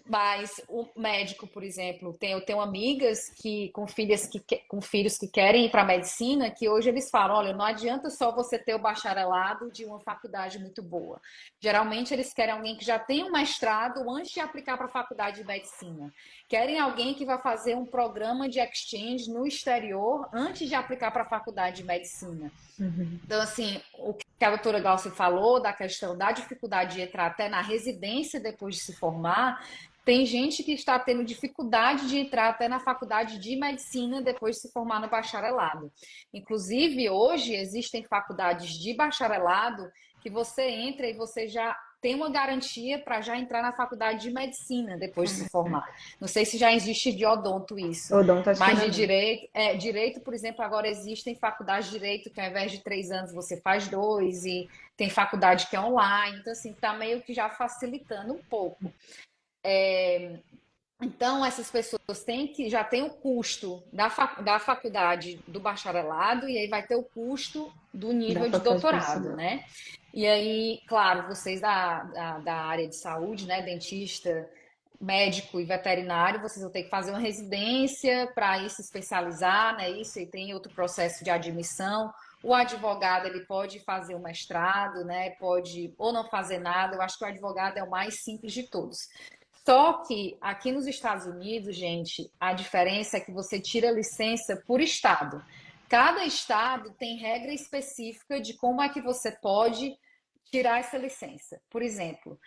Mas o médico, por exemplo, eu tenho amigas com filhos que querem ir para a medicina, que hoje eles falam, olha, não adianta só você ter o bacharelado de uma faculdade muito boa. Geralmente eles querem alguém que já tem um mestrado antes de aplicar para a faculdade de medicina. Querem alguém que vai fazer um programa de exchange no exterior antes de aplicar para a faculdade de medicina. Então, assim, o que a doutora Glaucia falou da questão da dificuldade de entrar até na residência depois de se formar, tem gente que está tendo dificuldade de entrar até na faculdade de medicina depois de se formar no bacharelado. Inclusive, hoje existem faculdades de bacharelado que você entra e você já tem uma garantia para já entrar na faculdade de medicina depois de se formar. Não sei se já existe de odonto isso, Odonto, acho que mas ainda de não. direito, por exemplo, agora existem faculdades de direito que ao invés de 3 anos você faz 2, e tem faculdade que é online, então assim, está meio que já facilitando um pouco. Então, essas pessoas já têm o custo da faculdade do bacharelado, e aí vai ter o custo do Da nível de faculdade doutorado, profissional. né? E aí, claro, vocês da área de saúde, né, dentista, médico e veterinário, vocês vão ter que fazer uma residência para ir se especializar, né? Isso, e tem outro processo de admissão. O advogado, ele pode fazer um mestrado, né? Pode ou não fazer nada. Eu acho que o advogado é o mais simples de todos. Só que aqui nos Estados Unidos, gente, a diferença é que você tira licença por estado. Cada estado tem regra específica de como é que você pode tirar essa licença. Por exemplo,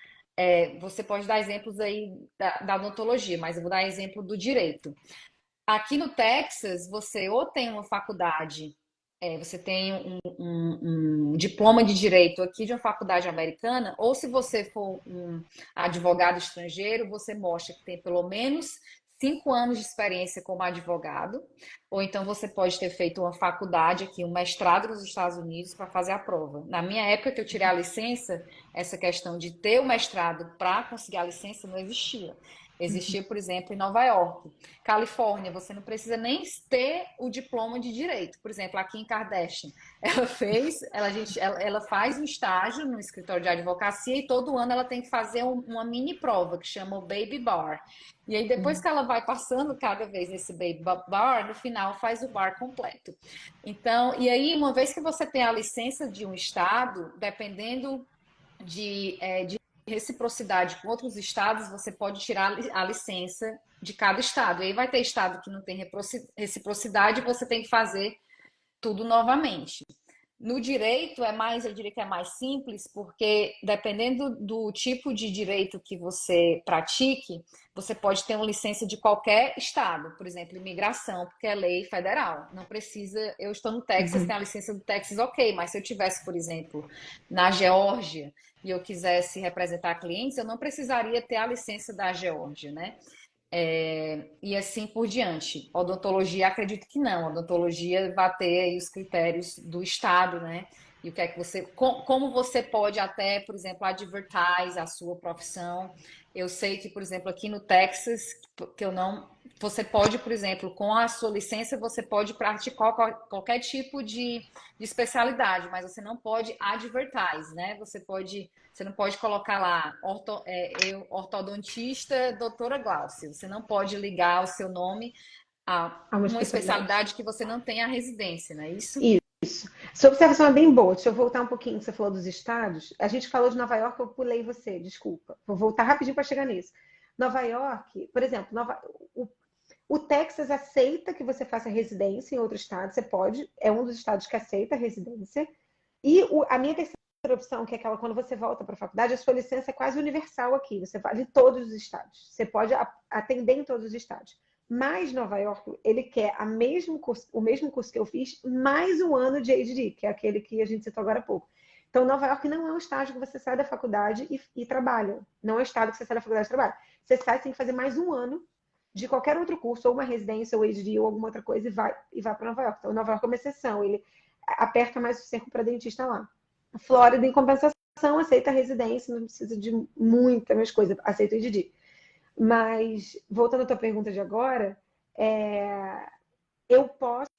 você pode dar exemplos aí da odontologia, mas eu vou dar exemplo do direito. Aqui no Texas, você ou tem uma faculdade você tem um diploma de direito aqui de uma faculdade americana, ou se você for um advogado estrangeiro, você mostra que tem pelo menos 5 anos de experiência como advogado, ou então você pode ter feito uma faculdade aqui, um mestrado nos Estados Unidos para fazer a prova. Na minha época que eu tirei a licença, essa questão de ter o mestrado para conseguir a licença não existia. Existia, por exemplo, em Nova York. Califórnia, você não precisa nem ter o diploma de direito. Por exemplo, aqui em Kardashian, ela faz um estágio no escritório de advocacia e todo ano ela tem que fazer uma mini prova que chama o Baby Bar. E aí depois que ela vai passando cada vez esse Baby Bar, no final faz o bar completo. Então, e aí uma vez que você tem a licença de um estado, dependendo de reciprocidade com outros estados, você pode tirar a licença de cada estado. E aí vai ter estado que não tem reciprocidade, você tem que fazer tudo novamente. No direito eu diria que é mais simples, porque dependendo do tipo de direito que você pratique, você pode ter uma licença de qualquer estado, por exemplo, imigração, porque é lei federal. Não precisa, eu estou no Texas, tenho a licença do Texas, ok, mas se eu tivesse, por exemplo, na Geórgia e eu quisesse representar clientes, eu não precisaria ter a licença da Geórgia, né? E assim por diante. Odontologia, acredito que não. Odontologia vai ter aí os critérios do Estado, né? E o que é que você, como você pode até, por exemplo, advertise a sua profissão. Eu sei que, por exemplo, aqui no Texas, que eu não, você pode, por exemplo, com a sua licença, você pode praticar qualquer tipo de especialidade, mas você não pode advertise, né? Você não pode colocar lá ortodontista doutora Glaucia. Você não pode ligar o seu nome a Há uma uma especialidade. especialidade que você não tem a residência, não é isso? Isso. Sua observação é bem boa. Deixa eu voltar um pouquinho. Você falou dos estados. A gente falou de Nova York, eu pulei você, desculpa. Vou voltar rapidinho para chegar nisso. Nova York, por exemplo, o Texas aceita que você faça residência em outro estado. Você pode, é um dos estados que aceita a residência. E a minha terceira opção, que é aquela quando você volta para a faculdade, a sua licença é quase universal aqui. Você vale em todos os estados. Você pode atender em todos os estados. Mas Nova York, ele quer o mesmo curso que eu fiz, mais um ano de ADD, que é aquele que a gente citou agora há pouco. Então, Nova York não é um estágio que você sai da faculdade e trabalha. Não é um estado que você sai da faculdade e trabalha. Você sai, tem que fazer mais um ano de qualquer outro curso, ou uma residência, ou ADD, ou alguma outra coisa, e vai para Nova York. Então, Nova York é uma exceção. Ele aperta mais o cerco para dentista lá. A Flórida, em compensação, aceita residência, não precisa de muita mais coisa, aceita ADD. Mas, voltando à tua pergunta de agora, eu posso,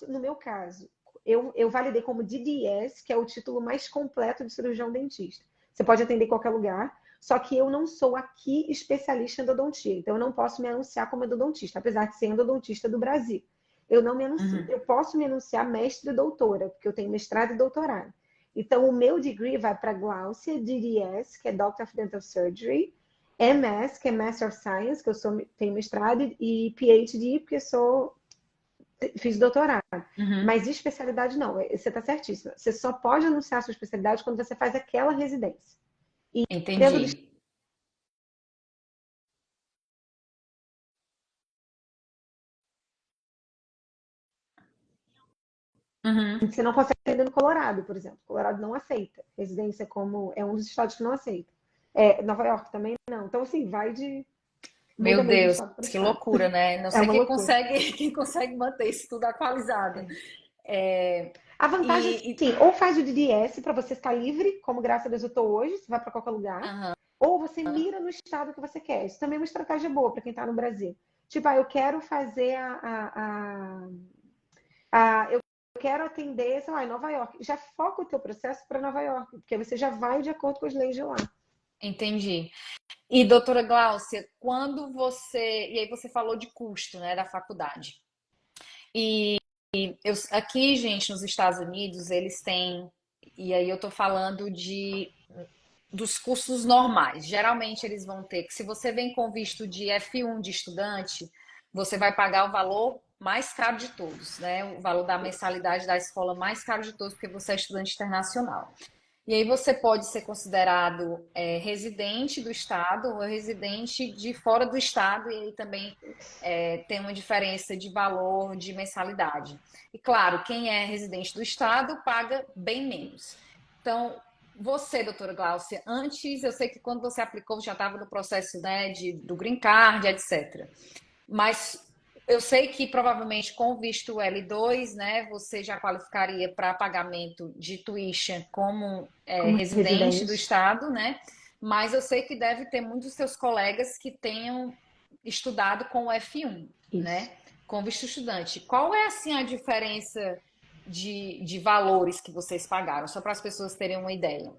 no meu caso, eu validei como DDS, que é o título mais completo de cirurgião dentista. Você pode atender em qualquer lugar, só que eu não sou aqui especialista em endodontia, então eu não posso me anunciar como endodontista, apesar de ser endodontista do Brasil. Eu não me anuncio. Uhum. Eu posso me anunciar mestre e doutora, porque eu tenho mestrado e doutorado. Então, o meu degree vai para Glaucia, DDS, que é Doctor of Dental Surgery, MS, que é Master of Science, que tenho mestrado, e PhD, porque fiz doutorado. Uhum. Mas de especialidade, não. Você está certíssima. Você só pode anunciar a sua especialidade quando você faz aquela residência. E dentro do Entendi. Uhum. você não consegue atender no Colorado, por exemplo. Colorado não aceita. Residência como é um dos estados que não aceita. Nova York também não. Então, assim, muda Meu mesmo de Deus, estado para que estado. loucura, né? Não É sei uma quem loucura. consegue, quem consegue manter isso tudo atualizado. É. É, A vantagem, e, sim, ou faz o DDS para você estar livre, como graças a Deus eu estou hoje, você vai para qualquer lugar, aham. ou você mira no estado que você quer. Isso também é uma estratégia boa para quem está no Brasil. Tipo, eu quero fazer eu quero atender, sei lá, em Nova York. Já foca o teu processo para Nova York, porque você já vai de acordo com as leis de lá. Entendi. E doutora Gláucia, quando você. E aí você falou de custo, né, da faculdade. E aqui, gente, nos Estados Unidos, eles têm. E aí eu tô falando dos cursos normais. Geralmente eles vão ter que, se você vem com visto de F1 de estudante, você vai pagar o valor mais caro de todos, né? O valor da mensalidade da escola mais caro de todos, porque você é estudante internacional. E aí você pode ser considerado residente do estado ou residente de fora do estado, e aí também tem uma diferença de valor de mensalidade. E claro, quem é residente do estado paga bem menos. Então, você, doutora Gláucia, antes, eu sei que quando você aplicou, já estava no processo, né, do Green Card, etc. Mas eu sei que provavelmente com o visto L2, né, você já qualificaria para pagamento de tuition como como residente do residente. estado, né? Mas eu sei que deve ter muitos seus colegas que tenham estudado com o F1, Isso. né? Com visto estudante. Qual é assim a diferença de valores que vocês pagaram? Só para as pessoas terem uma ideia.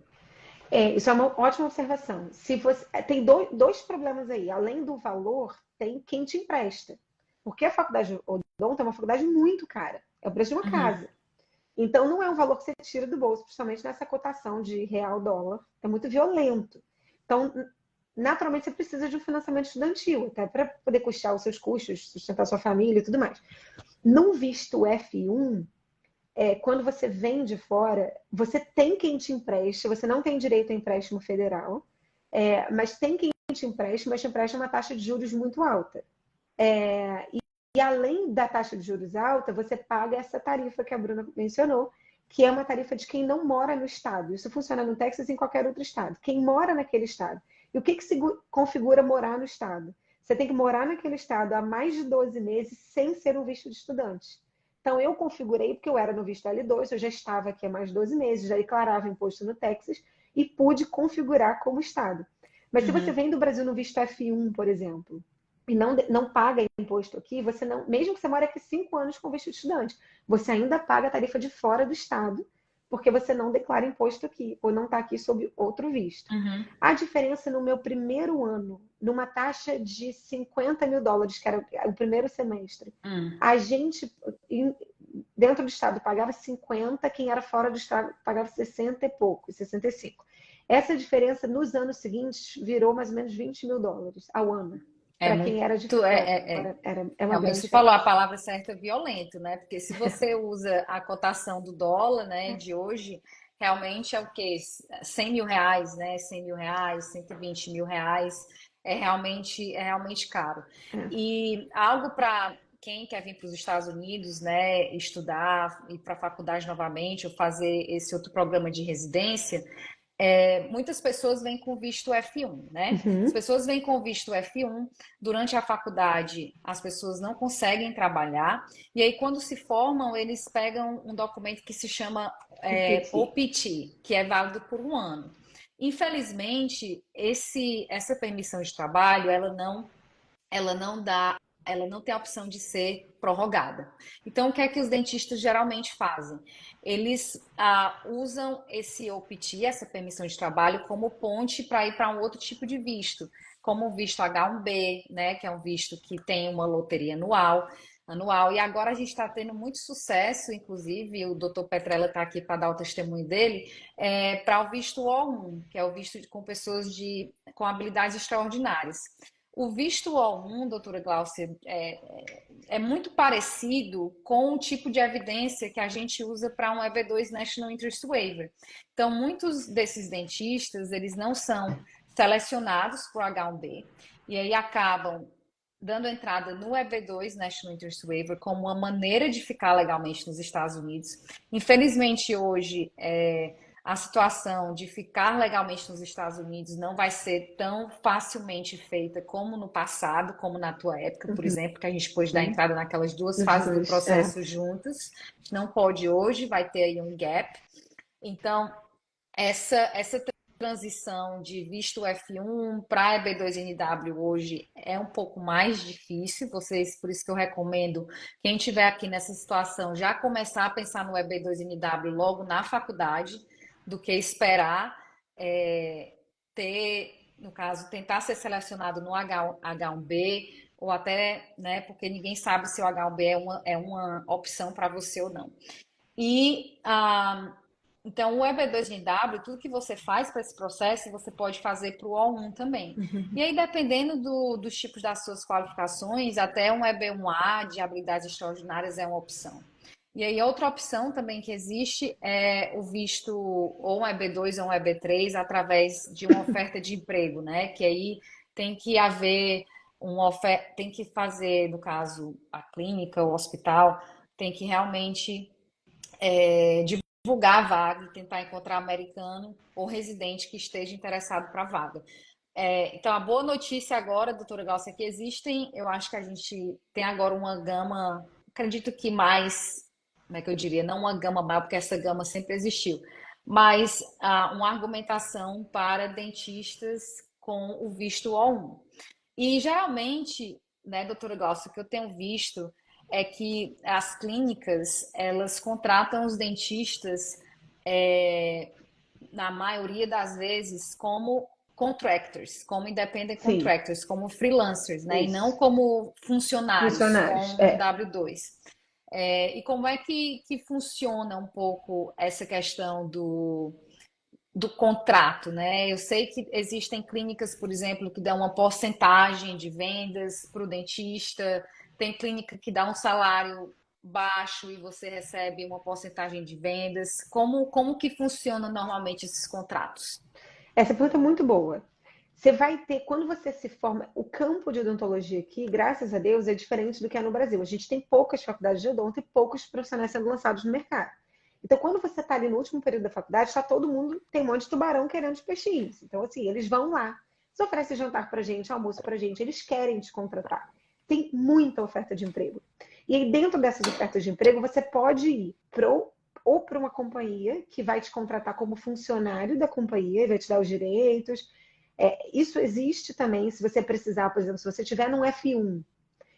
Isso é uma ótima observação. Se você tem dois problemas aí. Além do valor, tem quem te empresta. Porque a faculdade Odonto é uma faculdade muito cara. É o preço de uma Uhum, casa. Então, não é um valor que você tira do bolso, principalmente nessa cotação de real dólar. É muito violento. Então, naturalmente, você precisa de um financiamento estudantil, até para poder custear os seus custos, sustentar sua família e tudo mais. No visto F1, quando você vem de fora, você tem quem te empreste, você não tem direito a empréstimo federal, mas tem quem te empreste, mas te empresta uma taxa de juros muito alta. E além da taxa de juros alta, você paga essa tarifa que a Bruna mencionou, que é uma tarifa de quem não mora no estado. Isso funciona no Texas e em qualquer outro estado. Quem mora naquele estado. E o que se configura morar no estado? Você tem que morar naquele estado há mais de 12 meses sem ser um visto de estudante. Então, eu configurei, porque eu era no visto L2, eu já estava aqui há mais de 12 meses, já declarava imposto no Texas e pude configurar como estado. Mas se você uhum, vem do Brasil no visto F1, por exemplo, e não paga imposto aqui, você não, mesmo que você mora aqui 5 anos com visto de estudante, você ainda paga a tarifa de fora do estado, porque você não declara imposto aqui, ou não está aqui sob outro visto. uhum, A diferença no meu primeiro ano, numa taxa de US$ 50.000, que era o primeiro semestre, uhum. a gente, dentro do estado, pagava 50, quem era fora do estado pagava 60 e pouco, 65. Essa diferença, nos anos seguintes, virou mais ou menos US$ 20.000 ao ano É para quem muito. era de fora. É uma Realmente, grande você falou a diferença. palavra certa, violento, né? Porque se você usa a cotação do dólar, né, de hoje, realmente é o quê? R$ 100.000, né? R$ 100.000, R$ 120.000, é realmente caro. É. E algo para quem quer vir para os Estados Unidos, né, estudar, ir para a faculdade novamente, ou fazer esse outro programa de residência, muitas pessoas vêm com visto F1, né? As Uhum. pessoas vêm com visto F1, durante a faculdade as pessoas não conseguem trabalhar, e aí quando se formam, eles pegam um documento que se chama O PT. OPT, que é válido por um ano. Infelizmente, essa permissão de trabalho, ela não dá, ela não tem a opção de ser prorrogada. Então, o que é que os dentistas geralmente fazem? Eles usam esse OPT, essa permissão de trabalho, como ponte para ir para um outro tipo de visto, como o visto H1B, né, que é um visto que tem uma loteria anual. E agora a gente está tendo muito sucesso, inclusive o doutor Petrella está aqui para dar o testemunho dele, para o visto O1, que é o visto com pessoas com habilidades extraordinárias. O visto O1, doutora Glaucia, é muito parecido com o tipo de evidência que a gente usa para um EB2 National Interest Waiver. Então, muitos desses dentistas, eles não são selecionados para o H1B e aí acabam dando entrada no EB2 National Interest Waiver como uma maneira de ficar legalmente nos Estados Unidos. Infelizmente, hoje, a situação de ficar legalmente nos Estados Unidos não vai ser tão facilmente feita como no passado, como na tua época, por exemplo, que a gente pôde dar Uhum. entrada naquelas duas Nos fases do dois. processo juntas. Não pode hoje, vai ter aí um gap. Então, essa transição de visto F1 para EB2NW hoje é um pouco mais difícil. Vocês, por isso que eu recomendo quem estiver aqui nessa situação já começar a pensar no EB2NW logo na faculdade, do que esperar no caso, tentar ser selecionado no H1B, ou até, né, porque ninguém sabe se o H1B é uma opção para você ou não. E então, o EB2NW, tudo que você faz para esse processo, você pode fazer para o O1 também. Uhum. E aí, dependendo dos tipos das suas qualificações, até um EB1A de habilidades extraordinárias é uma opção. E aí, outra opção também que existe é o visto ou um EB2 ou um EB3 através de uma oferta de emprego, né? Que aí tem que haver uma oferta, tem que fazer, no caso, a clínica, o hospital, tem que realmente divulgar a vaga e tentar encontrar americano ou residente que esteja interessado para a vaga. Então, a boa notícia agora, doutora Glaucia, é que existem, eu acho que a gente tem agora uma gama, acredito que mais, como é que eu diria, não uma gama maior, porque essa gama sempre existiu, mas uma argumentação para dentistas com o visto O1. E geralmente, né, doutora Glaucia, o que eu tenho visto é que as clínicas, elas contratam os dentistas, é, na maioria das vezes, como contractors, como independent Sim, contractors, como freelancers, né? E não isso. como funcionários Funcionários. com um W2. E como é que funciona um pouco essa questão do contrato, né? Eu sei que existem clínicas, por exemplo, que dão uma porcentagem de vendas para o dentista, tem clínica que dá um salário baixo e você recebe uma porcentagem de vendas. Como que funciona normalmente esses contratos? Essa pergunta é muito boa. Você vai ter, quando você se forma, o campo de odontologia aqui, graças a Deus, é diferente do que é no Brasil. A gente tem poucas faculdades de odonto e poucos profissionais sendo lançados no mercado. Então, quando você está ali no último período da faculdade, está todo mundo, tem um monte de tubarão querendo os peixinhos. Então, assim, eles vão lá, eles oferecem jantar pra gente, almoço pra gente, eles querem te contratar. Tem muita oferta de emprego. E aí, dentro dessas ofertas de emprego, você pode ir ou para uma companhia que vai te contratar como funcionário da companhia e vai te dar os direitos. Isso existe também, se você precisar, por exemplo, se você estiver num F1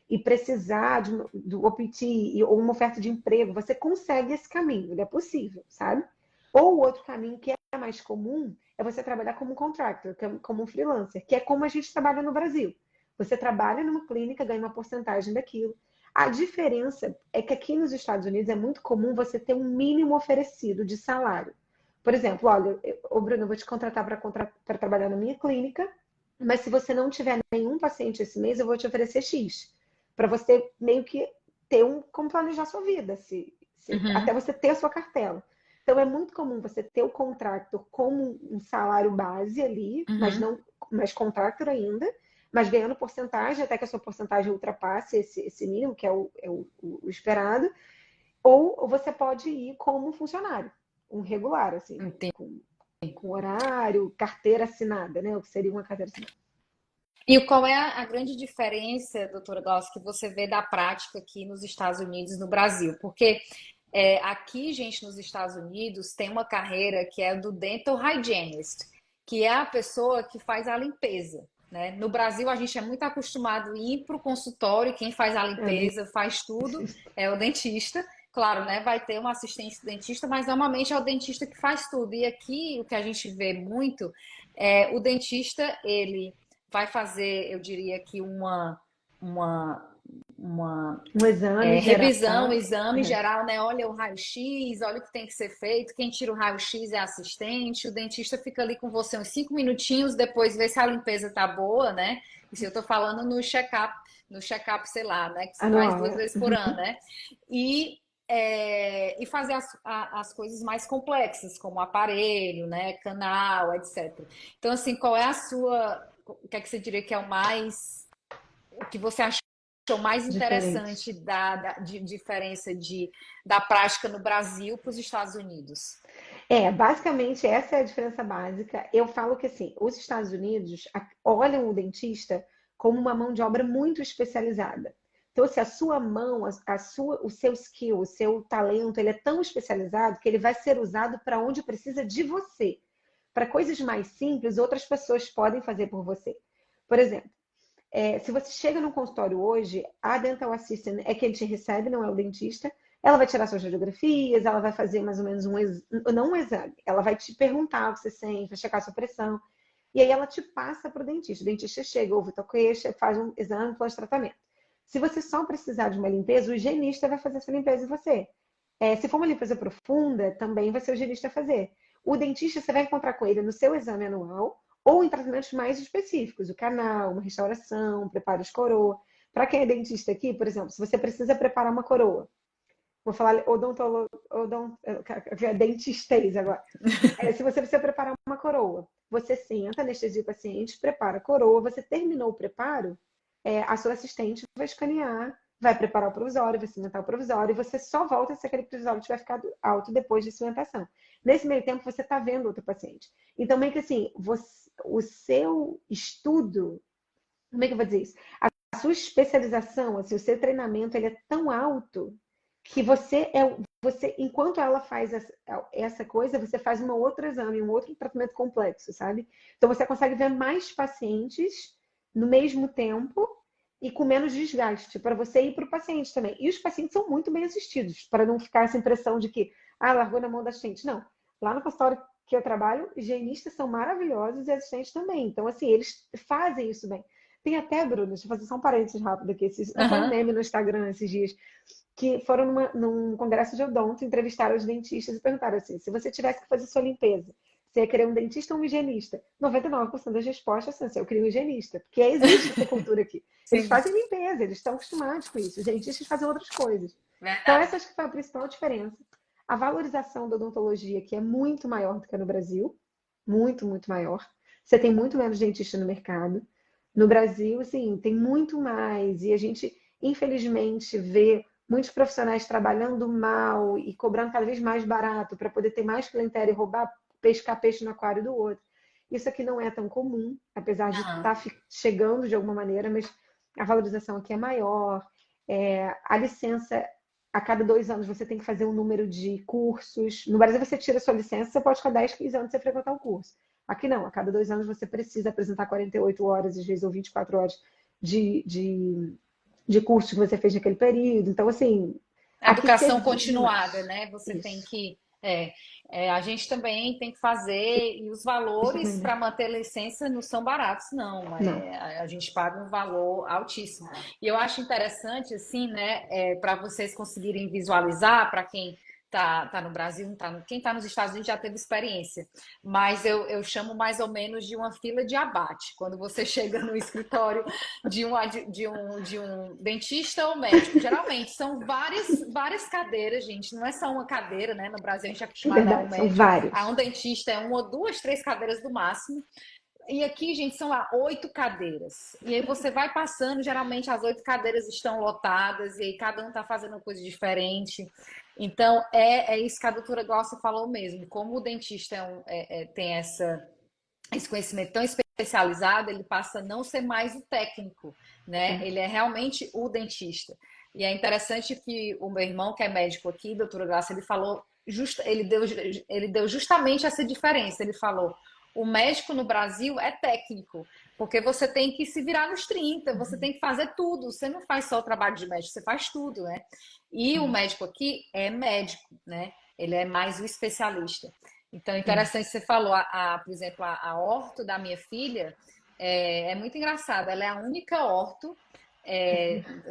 e precisar do OPT ou uma oferta de emprego, você consegue esse caminho, ele é possível, sabe? Ou o outro caminho que é mais comum é você trabalhar como um contractor, como um freelancer, que é como a gente trabalha no Brasil. Você trabalha numa clínica, ganha uma porcentagem daquilo. A diferença é que aqui nos Estados Unidos é muito comum você ter um mínimo oferecido de salário. Por exemplo, olha, Bruno, eu vou te contratar para trabalhar na minha clínica, mas se você não tiver nenhum paciente esse mês, eu vou te oferecer X. Para você meio que ter como planejar sua vida, até Uhum, você ter a sua cartela. Então é muito comum você ter o contrato como um salário base ali, mas uhum. não, mas contractor ainda, mas ganhando porcentagem, até que a sua porcentagem ultrapasse esse mínimo, que é o esperado, ou você pode ir como um funcionário, um regular, assim, Entendi. com horário, carteira assinada, né? O que seria uma carteira assinada. E qual é a grande diferença, doutora Glaucia, que você vê da prática aqui nos Estados Unidos e no Brasil? Porque aqui, gente, nos Estados Unidos, tem uma carreira que é do dental hygienist, que é a pessoa que faz a limpeza, né? No Brasil, a gente é muito acostumado a ir para o consultório, quem faz a É, bem limpeza, faz tudo, dentista. é o dentista. Claro, né? Vai ter um assistente dentista, mas normalmente é o dentista que faz tudo. E aqui, o que a gente vê muito é o dentista, ele vai fazer, eu diria que uma, uma Um exame geral. revisão, exame É. geral, né? Olha o raio-x, olha o que tem que ser feito. Quem tira o raio-x é assistente. O dentista fica ali com você uns 5 minutinhos, depois vê se a limpeza tá boa, né? Isso eu tô falando no check-up, sei lá, né? Que se faz Anual, duas é. vezes por ano, né? E, e fazer as coisas mais complexas, como aparelho, né? Canal, etc. Então, assim, qual é a sua. O que é que você diria que é o que você achou mais interessante Diferente. de diferença da prática no Brasil para os Estados Unidos? Basicamente, essa é a diferença básica. Eu falo que, assim, os Estados Unidos olham o dentista como uma mão de obra muito especializada. Então, se a sua mão, o seu skill, o seu talento, ele é tão especializado que ele vai ser usado para onde precisa de você. Para coisas mais simples, outras pessoas podem fazer por você. Por exemplo, se você chega num consultório hoje, a dental assistant é quem te recebe, não é o dentista. Ela vai tirar suas radiografias, ela vai fazer mais ou menos não um exame, ela vai te perguntar o que você sente, vai checar a sua pressão, e aí ela te passa para o dentista. O dentista chega, ouve tua queixa, faz um exame, plano de tratamento. Se você só precisar de uma limpeza, o higienista vai fazer essa limpeza em você. Se for uma limpeza profunda, também vai ser o higienista fazer. O dentista, você vai encontrar com ele no seu exame anual ou em tratamentos mais específicos, o canal, uma restauração, preparo de coroa. Para quem é dentista aqui, por exemplo, se você precisa preparar uma coroa, Vou falar dentistês agora. Se você precisa preparar uma coroa, você senta, anestesia o paciente, prepara a coroa, você terminou o preparo, a sua assistente vai escanear, vai preparar o provisório, vai cimentar o provisório, e você só volta se aquele provisório tiver ficado alto depois de cimentação. Nesse meio tempo, você está vendo outro paciente. Então, meio que assim, o seu estudo, como é que eu vou dizer isso? A sua especialização, assim, o seu treinamento, ele é tão alto que você, enquanto ela faz essa coisa, você faz um outro exame, um outro tratamento complexo, sabe? Então, você consegue ver mais pacientes no mesmo tempo e com menos desgaste, para você e para o paciente também. E os pacientes são muito bem assistidos, para não ficar essa impressão de que, largou na mão da assistente. Não. Lá no consultório que eu trabalho, higienistas são maravilhosos e assistentes também. Então, assim, eles fazem isso bem. Tem até, Bruno, deixa eu fazer só um parênteses rápido aqui. Foi um meme no Instagram esses dias, que foram num congresso de odonto, entrevistaram os dentistas e perguntaram assim, se você tivesse que fazer sua limpeza, você ia querer um dentista ou um higienista? 99% das respostas são assim, eu queria um higienista, porque existe essa cultura aqui. Eles Sim. fazem limpeza, eles estão acostumados com isso. Os dentistas fazem outras coisas. Verdade. Então, essa acho que foi a principal diferença. A valorização da odontologia aqui é muito maior do que no Brasil. Muito, muito maior. Você tem muito menos dentista no mercado. No Brasil, assim, tem muito mais. E a gente, infelizmente, vê muitos profissionais trabalhando mal e cobrando cada vez mais barato para poder ter mais clientela e roubar, pescar peixe no aquário do outro. Isso aqui não é tão comum, apesar de estar chegando de alguma maneira, mas a valorização aqui é maior. A licença, a cada 2 anos você tem que fazer um número de cursos. No Brasil você tira a sua licença, você pode ficar 10, 15 anos sem frequentar o curso. Aqui não, a cada 2 anos você precisa apresentar 48 horas, às vezes, ou 24 horas de curso que você fez naquele período. Então, assim, A aqui educação se continuada, né? Você Isso. tem que. A gente também tem que fazer, e os valores para manter a licença não são baratos, não. Não. A gente paga um valor altíssimo. E eu acho interessante, assim, né, para vocês conseguirem visualizar, para quem tá no Brasil, quem está nos Estados Unidos já teve experiência, mas eu chamo mais ou menos de uma fila de abate. Quando você chega no escritório de um dentista ou médico, geralmente são várias cadeiras, gente, não é só uma cadeira, né? No Brasil a gente é É acostumado a um verdade, são médico, vários. a um dentista é 1, 2, 3 cadeiras do máximo. E aqui, gente, são lá 8 cadeiras. E aí você vai passando, geralmente as 8 cadeiras estão lotadas, e aí cada um está fazendo uma coisa diferente. Então, é isso que a doutora Glaucia falou mesmo. Como o dentista tem esse conhecimento tão especializado, ele passa a não ser mais o técnico, né? Ele é realmente o dentista. E é interessante que o meu irmão, que é médico aqui, doutora Glaucia, ele falou, ele deu justamente essa diferença. Ele falou, o médico no Brasil é técnico, porque você tem que se virar nos 30, você tem que fazer tudo, você não faz só o trabalho de médico, você faz tudo, né? E o médico aqui é médico, né? Ele é mais o especialista. Então, interessante você falou, por exemplo, a orto da minha filha é muito engraçada. Ela é a única orto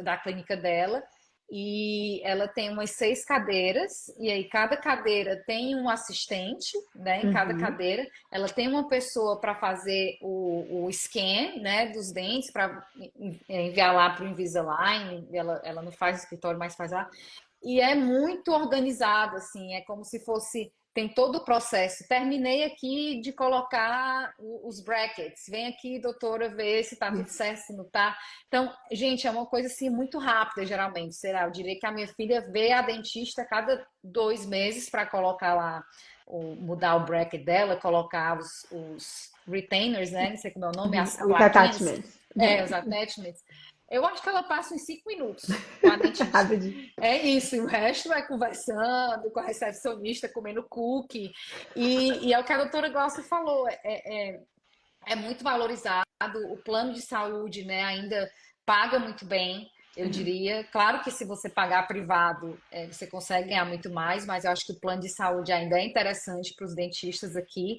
da clínica dela e ela tem umas 6 cadeiras e aí cada cadeira tem um assistente, né? Em cada cadeira, ela tem uma pessoa para fazer o scan, né? Dos dentes para enviar lá para o Invisalign. Ela não faz no escritório, mas faz lá. E é muito organizado, assim, é como se fosse. Tem todo o processo. Terminei aqui de colocar os brackets. Vem aqui, doutora, ver se tá tudo certo, se não tá. Então, gente, é uma coisa assim muito rápida, geralmente. Será? Eu diria que a minha filha vê a dentista a cada 2 meses para colocar lá, mudar o bracket dela, colocar os retainers, né? Não sei como é o nome, as Os plaquinhas. attachments. Os attachments. Eu acho que ela passa uns 5 minutos com a dentista. É isso, e o resto é conversando com a recepcionista, comendo cookie. E é o que a doutora Glaucia falou, é muito valorizado, o plano de saúde, né, ainda paga muito bem, eu diria. Claro que se você pagar privado, você consegue ganhar muito mais, mas eu acho que o plano de saúde ainda é interessante para os dentistas aqui.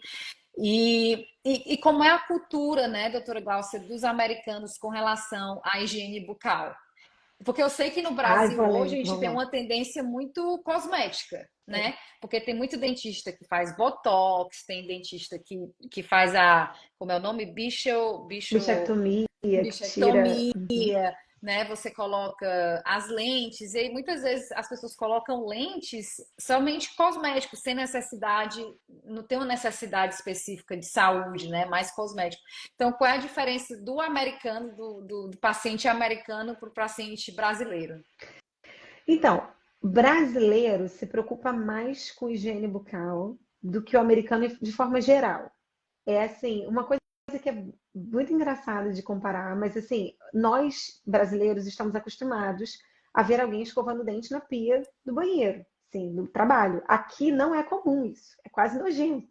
E como é a cultura, né, doutora Glaucia, dos americanos com relação à higiene bucal? Porque eu sei que no Brasil hoje a gente tem uma tendência muito cosmética, né? Porque tem muito dentista que faz botox, tem dentista que faz como é o nome? Bichectomia, bichectomia, né? Você coloca as lentes, e aí muitas vezes as pessoas colocam lentes somente cosméticos, sem necessidade, não tem uma necessidade específica de saúde, né? Mais cosmético. Então, qual é a diferença do americano, do paciente americano para o paciente brasileiro? Então, brasileiro se preocupa mais com higiene bucal do que o americano de forma geral. É assim, uma coisa que é muito engraçada de comparar, mas assim, nós brasileiros estamos acostumados a ver alguém escovando o dente na pia do banheiro, sim, no trabalho. Aqui não é comum isso, é quase nojento.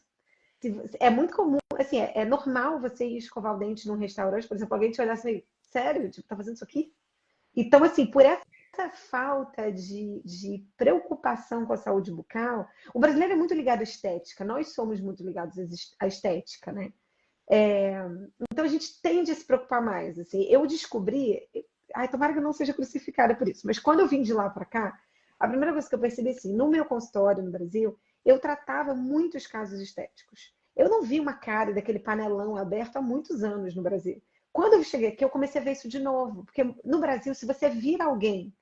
É muito comum, assim, é normal você ir escovar o dente num restaurante, por exemplo, alguém te olhar assim, sério, tipo, tá fazendo isso aqui? Então, assim, por essa falta de preocupação com a saúde bucal, o brasileiro é muito ligado à estética, nós somos muito ligados à estética, né? É, então a gente tende a se preocupar mais. Assim, eu descobri, ai, tomara que eu não seja crucificada por isso, mas quando eu vim de lá para cá, a primeira coisa que eu percebi assim, no meu consultório no Brasil, eu tratava muitos casos estéticos. Eu não vi uma cárie daquele panelão aberto há muitos anos no Brasil. Quando eu cheguei aqui, eu comecei a ver isso de novo, porque no Brasil, se você vira alguém,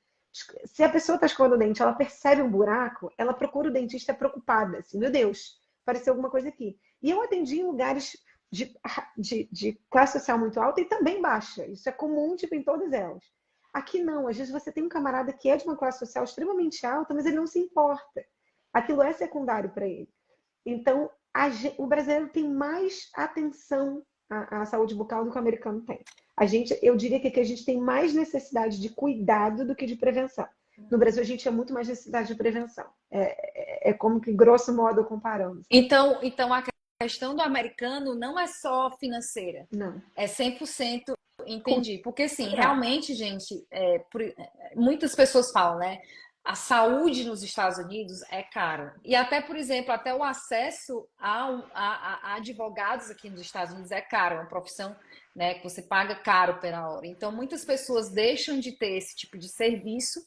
se a pessoa está escovando o dente, ela percebe um buraco, ela procura o dentista preocupada, assim, meu Deus, apareceu alguma coisa aqui. E eu atendi em lugares de classe social muito alta e também baixa. Isso é comum, tipo, em todas elas. Aqui não, às vezes você tem um camarada que é de uma classe social extremamente alta, mas ele não se importa. Aquilo é secundário para ele. Então, o brasileiro tem mais atenção à saúde bucal do que o americano tem. Eu diria que aqui a gente tem mais necessidade de cuidado do que de prevenção. No Brasil, a gente tem muito mais necessidade de prevenção. É como que, grosso modo, comparando, sabe? Então a questão do americano não é só financeira, Não. é 100% entendi. Porque, assim, Cultural. realmente, gente, muitas pessoas falam, né? A saúde nos Estados Unidos é cara. E até, por exemplo, até o acesso a advogados aqui nos Estados Unidos é caro. É uma profissão, né, que você paga caro pela hora. Então, muitas pessoas deixam de ter esse tipo de serviço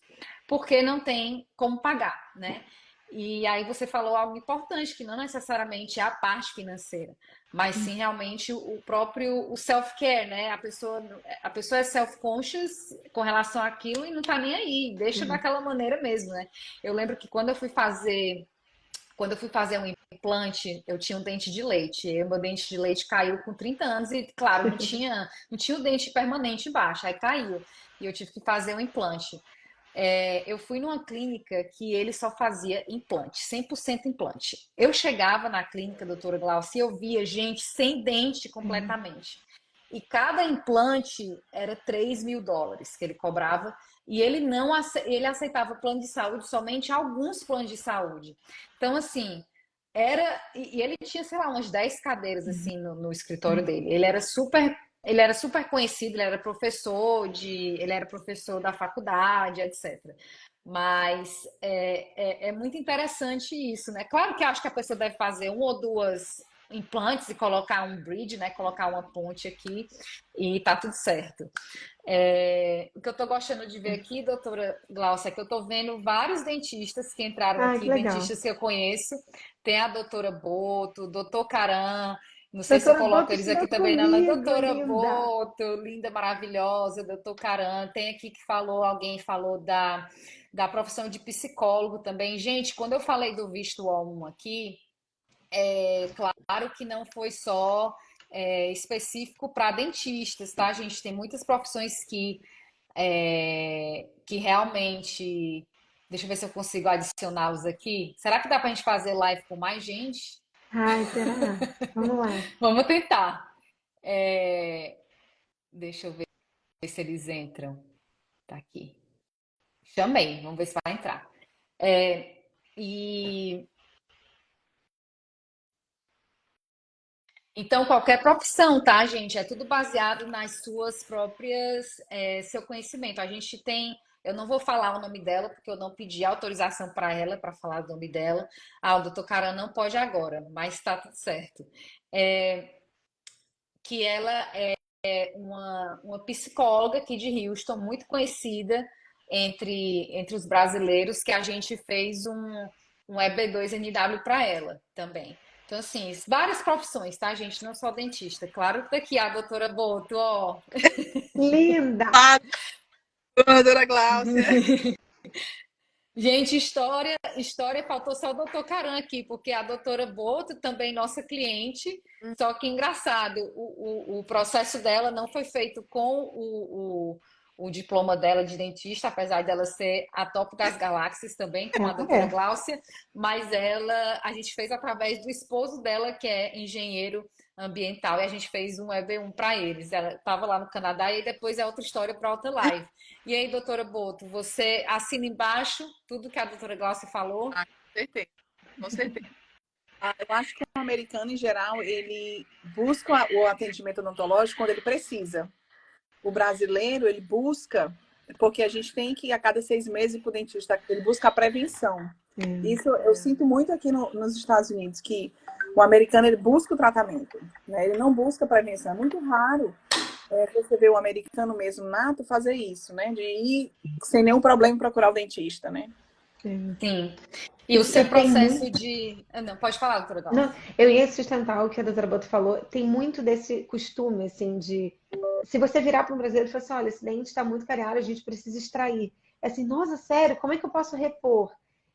porque não tem como pagar, né? E aí você falou algo importante, que não necessariamente é a parte financeira, mas sim realmente o próprio o self-care, né? A pessoa é self-conscious com relação àquilo e não tá nem aí, deixa daquela maneira mesmo, né? Eu lembro que quando eu fui fazer um implante, eu tinha um dente de leite. E meu dente de leite caiu com 30 anos e, claro, não tinha o dente permanente embaixo, aí caiu. E eu tive que fazer um implante. Eu fui numa clínica que ele só fazia implante, 100% implante. Eu chegava na clínica, doutora Glaucia, e eu via gente sem dente completamente. E cada implante era US$ 3.000 que ele cobrava. E ele não ele aceitava plano de saúde, somente alguns planos de saúde. Então, assim, e ele tinha, sei lá, umas 10 cadeiras assim no escritório dele. Ele era super conhecido, ele era professor da faculdade, etc. Mas é muito interessante isso, né? Claro que eu acho que a pessoa deve fazer um ou duas implantes e colocar um bridge, né? Colocar uma ponte aqui e tá tudo certo. O que eu tô gostando de ver aqui, doutora Glaucia, é que eu tô vendo vários dentistas que entraram Ah, que aqui, legal. dentistas que eu conheço. Tem a doutora Boto, doutor Caran, não sei se eu Doutora coloco Boto eles estudou aqui também, não, mas comigo, doutora linda. Boto, linda, maravilhosa, doutor Caran, tem aqui que alguém falou da profissão de psicólogo também. Gente, quando eu falei do visto O1 aqui, claro que não foi só específico para dentistas, tá, gente? Tem muitas profissões que realmente. Deixa eu ver se eu consigo adicioná-los aqui. Será que dá para a gente fazer live com mais gente? Ai, será? Vamos lá. Vamos tentar. É, Deixa eu ver se eles entram. Tá aqui. Chamei, vamos ver se vai entrar. É, E então, qualquer profissão, tá, gente? É tudo baseado nas suas próprias, seu conhecimento. A gente tem, eu não vou falar o nome dela, porque eu não pedi autorização para ela para falar o nome dela. O doutor Caran não pode agora, mas tá tudo certo. É, que ela é uma psicóloga aqui de Houston, muito conhecida entre os brasileiros, que a gente fez um EB2NW para ela também. Então, assim, várias profissões, tá, gente? Não só dentista. Claro que daqui a doutora Boto, ó. Linda! Doutora Gláucia. Gente, história, faltou só o doutor Caran aqui, porque a doutora Boto, também nossa cliente, só que engraçado, o processo dela não foi feito com o diploma dela de dentista, apesar dela ser a top das galáxias também, como a doutora É. Gláucia, mas a gente fez através do esposo dela, que é engenheiro ambiental, e a gente fez um EB1 para eles. Ela estava lá no Canadá e depois é outra história para outra live. E aí, doutora Boto, você assina embaixo tudo que a doutora Glaucia falou? Ah, com certeza, com certeza. Eu acho que o americano, em geral, ele busca o atendimento odontológico quando ele precisa. O brasileiro, ele busca, porque a gente tem que ir a cada 6 meses ir para o dentista, ele busca a prevenção. Isso eu sinto muito aqui nos Estados Unidos, que o americano, ele busca o tratamento, né? Ele não busca a prevenção. É muito raro você ver o americano mesmo nato fazer isso, né? De ir sem nenhum problema procurar o dentista, né? Sim. E o seu tem processo muito. de. Não, pode falar, doutora Não, Glaucia. eu ia sustentar o que a doutora Boto falou. Tem muito desse costume, assim, de. Se você virar para um brasileiro e falar assim: olha, esse dente está muito cariado, a gente precisa extrair. É assim, nossa, sério, como é que eu posso repor?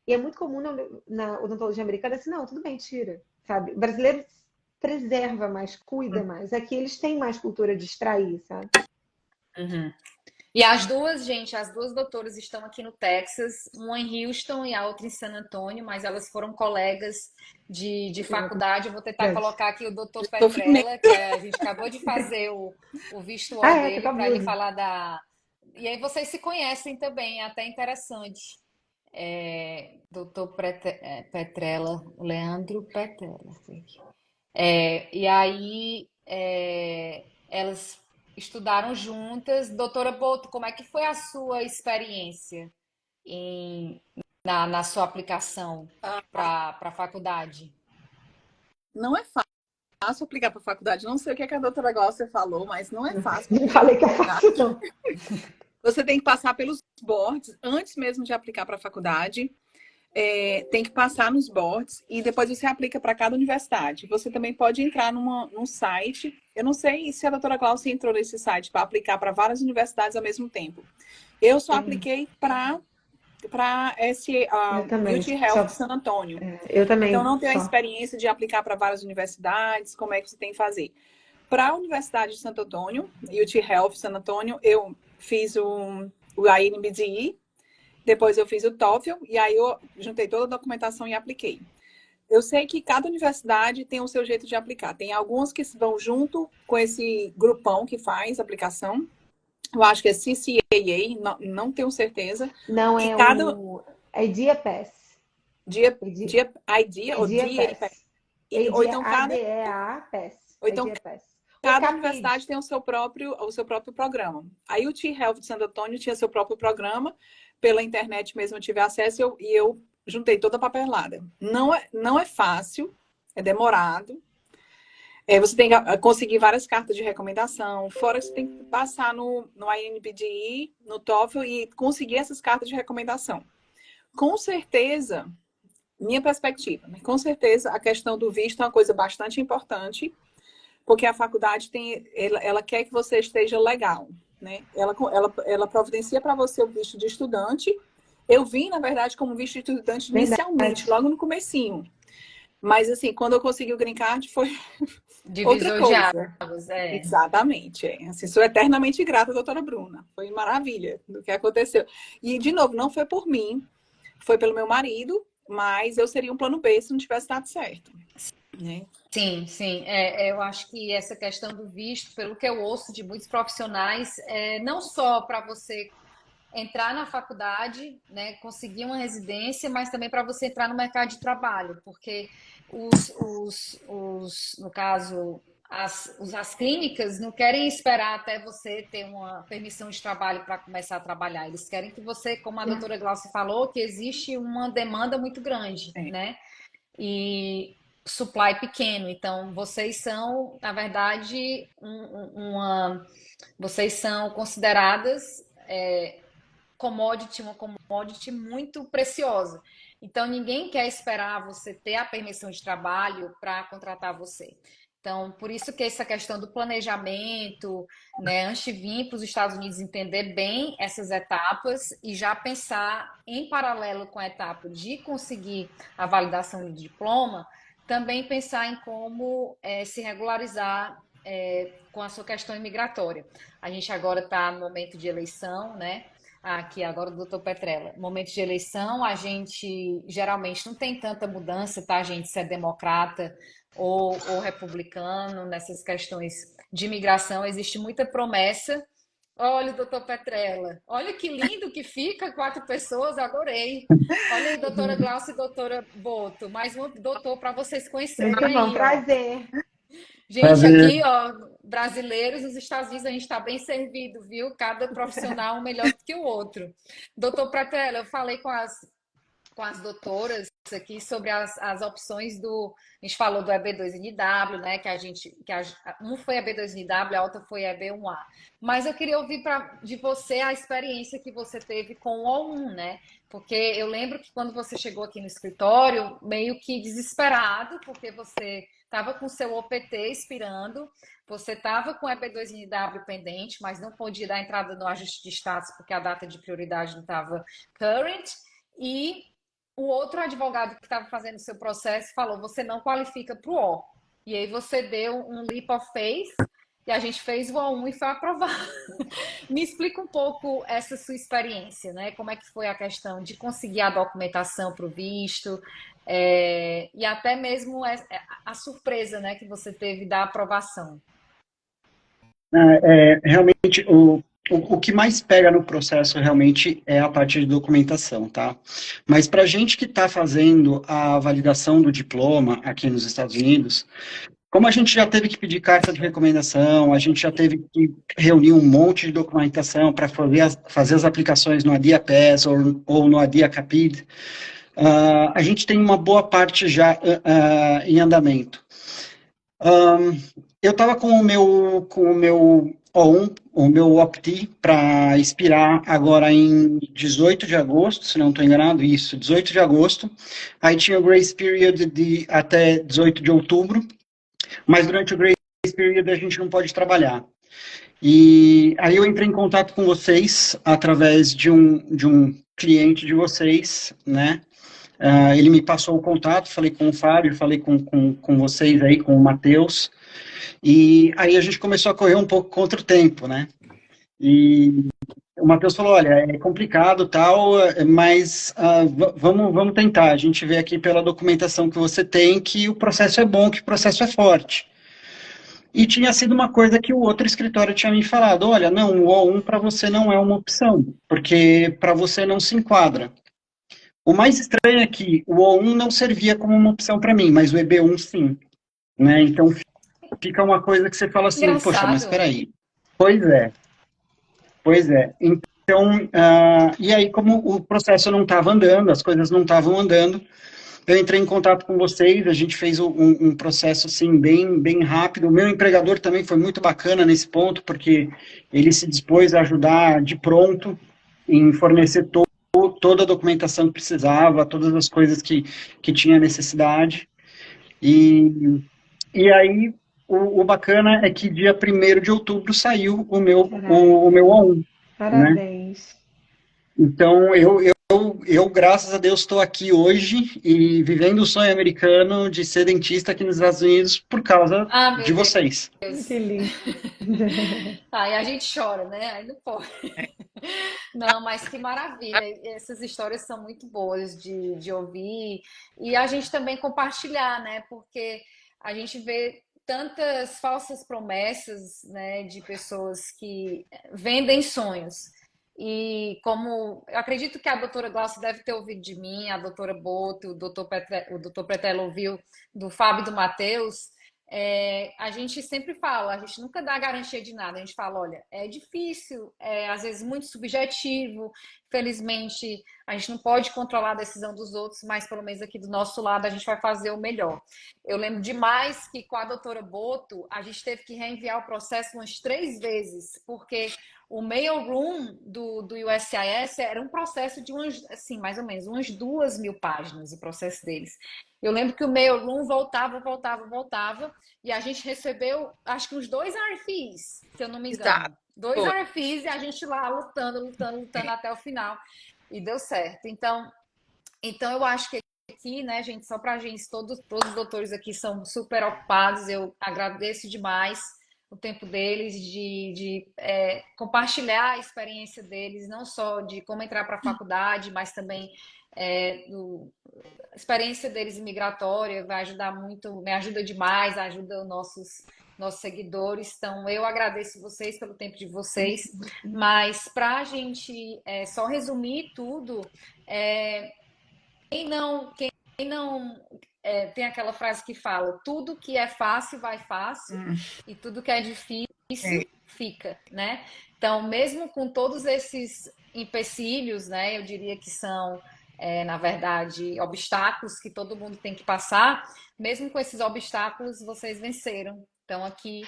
E é muito comum na odontologia americana assim: não, tudo bem, tira, sabe? O brasileiro preserva mais, cuida mais. Aqui eles têm mais cultura de extrair, sabe? Uhum. E as duas, gente, as duas doutoras estão aqui no Texas, uma em Houston e a outra em San Antônio, mas elas foram colegas de faculdade. Eu vou tentar colocar aqui o doutor Tô firme. Petrella, que a gente acabou de fazer o visto Ah, O é, tá com dele, a para ele blusa. falar da. E aí vocês se conhecem também, é até interessante. Doutor Petrella, Leandro Petrella. E aí elas estudaram juntas. Doutora Boto, como é que foi a sua experiência na sua aplicação para a faculdade? Não é fácil aplicar para a faculdade. Não sei o que a doutora Glaucia falou, mas não é fácil. Não falei que é fácil, não. Você tem que passar pelos boards antes mesmo de aplicar para a faculdade. Tem que passar nos boards e depois você aplica para cada universidade. Você também pode entrar num site. Eu não sei se a doutora Glaucia entrou nesse site para aplicar para várias universidades ao mesmo tempo. Eu só apliquei para Eu também. UT Health de San Antônio. Eu Então, também, não tenho a só. experiência de aplicar para várias universidades, como é que você tem que fazer. Para a Universidade de Santo Antônio, UT Health San Antônio, eu fiz o INBDE, depois eu fiz o TOEFL, e aí eu juntei toda a documentação e apliquei. Eu sei que cada universidade tem o seu jeito de aplicar. Tem algumas que vão junto com esse grupão que faz a aplicação. Eu acho que é CCAA, não tenho certeza. Não Que é cada o. É Idea Pass. idea ou Idea DA, Pass. ou Idea então ADEA Pass. ou então Idea Pass. Ou cada CAPED. universidade tem o seu próprio programa. A UT Health de Santo Antônio tinha seu próprio programa, pela internet mesmo eu tive acesso e eu juntei toda a papelada. Não é fácil, é demorado. Você tem que conseguir várias cartas de recomendação, fora que você tem que passar no INPDI, no TOEFL e conseguir essas cartas de recomendação. Com certeza, minha perspectiva, né? Com certeza a questão do visto é uma coisa bastante importante, porque a faculdade ela quer que você esteja legal, né? Ela providencia para você o visto de estudante. Eu vim, na verdade, como visto de estudante inicialmente, Verdade. logo no comecinho. Mas, assim, quando eu consegui o green card, foi outra Divisor de coisa. águas, Exatamente. Assim, sou eternamente grata, doutora Bruna. Foi maravilha do que aconteceu. E, de novo, não foi por mim, foi pelo meu marido, mas eu seria um plano B se não tivesse dado certo, né? Sim, sim. Eu acho que essa questão do visto, pelo que eu ouço de muitos profissionais, não só para você entrar na faculdade, né, conseguir uma residência, mas também para você entrar no mercado de trabalho, porque no caso, as clínicas não querem esperar até você ter uma permissão de trabalho para começar a trabalhar. Eles querem que você, como a doutora Glaucia falou, que existe uma demanda muito grande, É. né? E supply pequeno. Então, vocês são, na verdade, vocês são consideradas uma commodity muito preciosa. Então, ninguém quer esperar você ter a permissão de trabalho para contratar você. Então, por isso que essa questão do planejamento, né, antes de vir para os Estados Unidos, entender bem essas etapas e já pensar em paralelo com a etapa de conseguir a validação do diploma, também pensar em como se regularizar com a sua questão imigratória. A gente agora está no momento de eleição, né? Aqui agora o doutor Petrella. Momento de eleição, a gente geralmente não tem tanta mudança, tá, gente? Se é democrata ou republicano, nessas questões de imigração, existe muita promessa. Olha o doutor Petrella, olha que lindo que fica, 4 pessoas, adorei. Olha aí, doutora Glaucia e doutora Boto, mais um doutor para vocês conhecerem Muito bom, aí, ó. prazer. Gente, aqui, ó, brasileiros, nos Estados Unidos a gente está bem servido, viu? Cada profissional um melhor do que o outro. Doutor Petrella, eu falei com as doutoras aqui sobre as opções do. A gente falou do EB2NW, né? Um foi EB2NW, a outra foi EB1A. Mas eu queria ouvir de você a experiência que você teve com o O1, né? Porque eu lembro que quando você chegou aqui no escritório, meio que desesperado, porque você estava com seu OPT expirando, você estava com o EB2NW pendente, mas não podia dar entrada no ajuste de status porque a data de prioridade não estava current. E o outro advogado que estava fazendo o seu processo falou: você não qualifica para o O. E aí você deu um leap of faith e a gente fez o O1 e foi aprovado. Me explica um pouco essa sua experiência, né? Como é que foi a questão de conseguir a documentação para o visto e até mesmo a surpresa, né, que você teve da aprovação. Realmente, o que mais pega no processo realmente é a parte de documentação, tá? Mas para a gente que está fazendo a validação do diploma aqui nos Estados Unidos, como a gente já teve que pedir carta de recomendação, a gente já teve que reunir um monte de documentação para fazer as aplicações no ADIA PES ou no ADIA CAPID, a gente tem uma boa parte já em andamento. Eu estava com o meu O1, o meu OPT, para expirar agora em 18 de agosto, se não estou enganado, isso, 18 de agosto. Aí tinha o grace period de até 18 de outubro, mas durante o grace period a gente não pode trabalhar. E aí eu entrei em contato com vocês através de um cliente de vocês, né? Ele me passou o contato, falei com o Fábio, falei com vocês aí, com o Matheus, e aí a gente começou a correr um pouco contra o tempo, né? E o Matheus falou: olha, é complicado tal, mas vamos tentar. A gente vê aqui pela documentação que você tem que o processo é bom, que o processo é forte. E tinha sido uma coisa que o outro escritório tinha me falado: olha, não, o O1 para você não é uma opção, porque para você não se enquadra. O mais estranho é que o O1 não servia como uma opção para mim, mas o EB1 sim, né? Então fica uma coisa que você fala assim: Engraçado. poxa, mas espera aí. Pois é. Então, e aí como o processo não estava andando, as coisas não estavam andando, eu entrei em contato com vocês, a gente fez um processo assim bem rápido. O meu empregador também foi muito bacana nesse ponto, porque ele se dispôs a ajudar de pronto em fornecer toda a documentação que precisava, todas as coisas que tinha necessidade. E aí, o bacana é que dia 1º de outubro saiu o meu O1, né? Parabéns. Então, eu, graças a Deus, estou aqui hoje e vivendo o sonho americano de ser dentista aqui nos Estados Unidos por causa de vocês. Que lindo. Aí a gente chora, né? Aí não pode. Não, mas que maravilha. Essas histórias são muito boas de ouvir e a gente também compartilhar, né? Porque a gente vê tantas falsas promessas, né, de pessoas que vendem sonhos. E como eu acredito que a doutora Glaucia deve ter ouvido de mim, a doutora Boto, o doutor Pretello ouviu do Fábio e do Matheus, a gente sempre fala, a gente nunca dá garantia de nada, a gente fala: olha, é difícil, às vezes muito subjetivo, felizmente a gente não pode controlar a decisão dos outros, mas pelo menos aqui do nosso lado a gente vai fazer o melhor. Eu lembro demais que com a doutora Boto a gente teve que reenviar o processo umas 3 vezes, porque o mailroom do USCIS era um processo de umas, assim, mais ou menos, umas 2.000 páginas, o processo deles. Eu lembro que o mailroom voltava, e a gente recebeu, acho que uns 2 RFIs, se eu não me Exato. engano. 2 Foi. RFIs e a gente lá lutando até o final. E deu certo. Então eu acho que aqui, né, gente, só pra gente, todos os doutores aqui são super ocupados, eu agradeço demais o tempo deles de compartilhar a experiência deles, não só de como entrar para a faculdade, mas também a experiência deles imigratória vai ajudar muito, me ajuda demais, ajuda os nossos seguidores. Então, eu agradeço vocês pelo tempo de vocês, mas para a gente só resumir tudo, quem não tem aquela frase que fala, tudo que é fácil vai fácil e tudo que é difícil fica, né? Então, mesmo com todos esses empecilhos, né, eu diria que são, na verdade, obstáculos que todo mundo tem que passar, mesmo com esses obstáculos, vocês venceram. Então, aqui.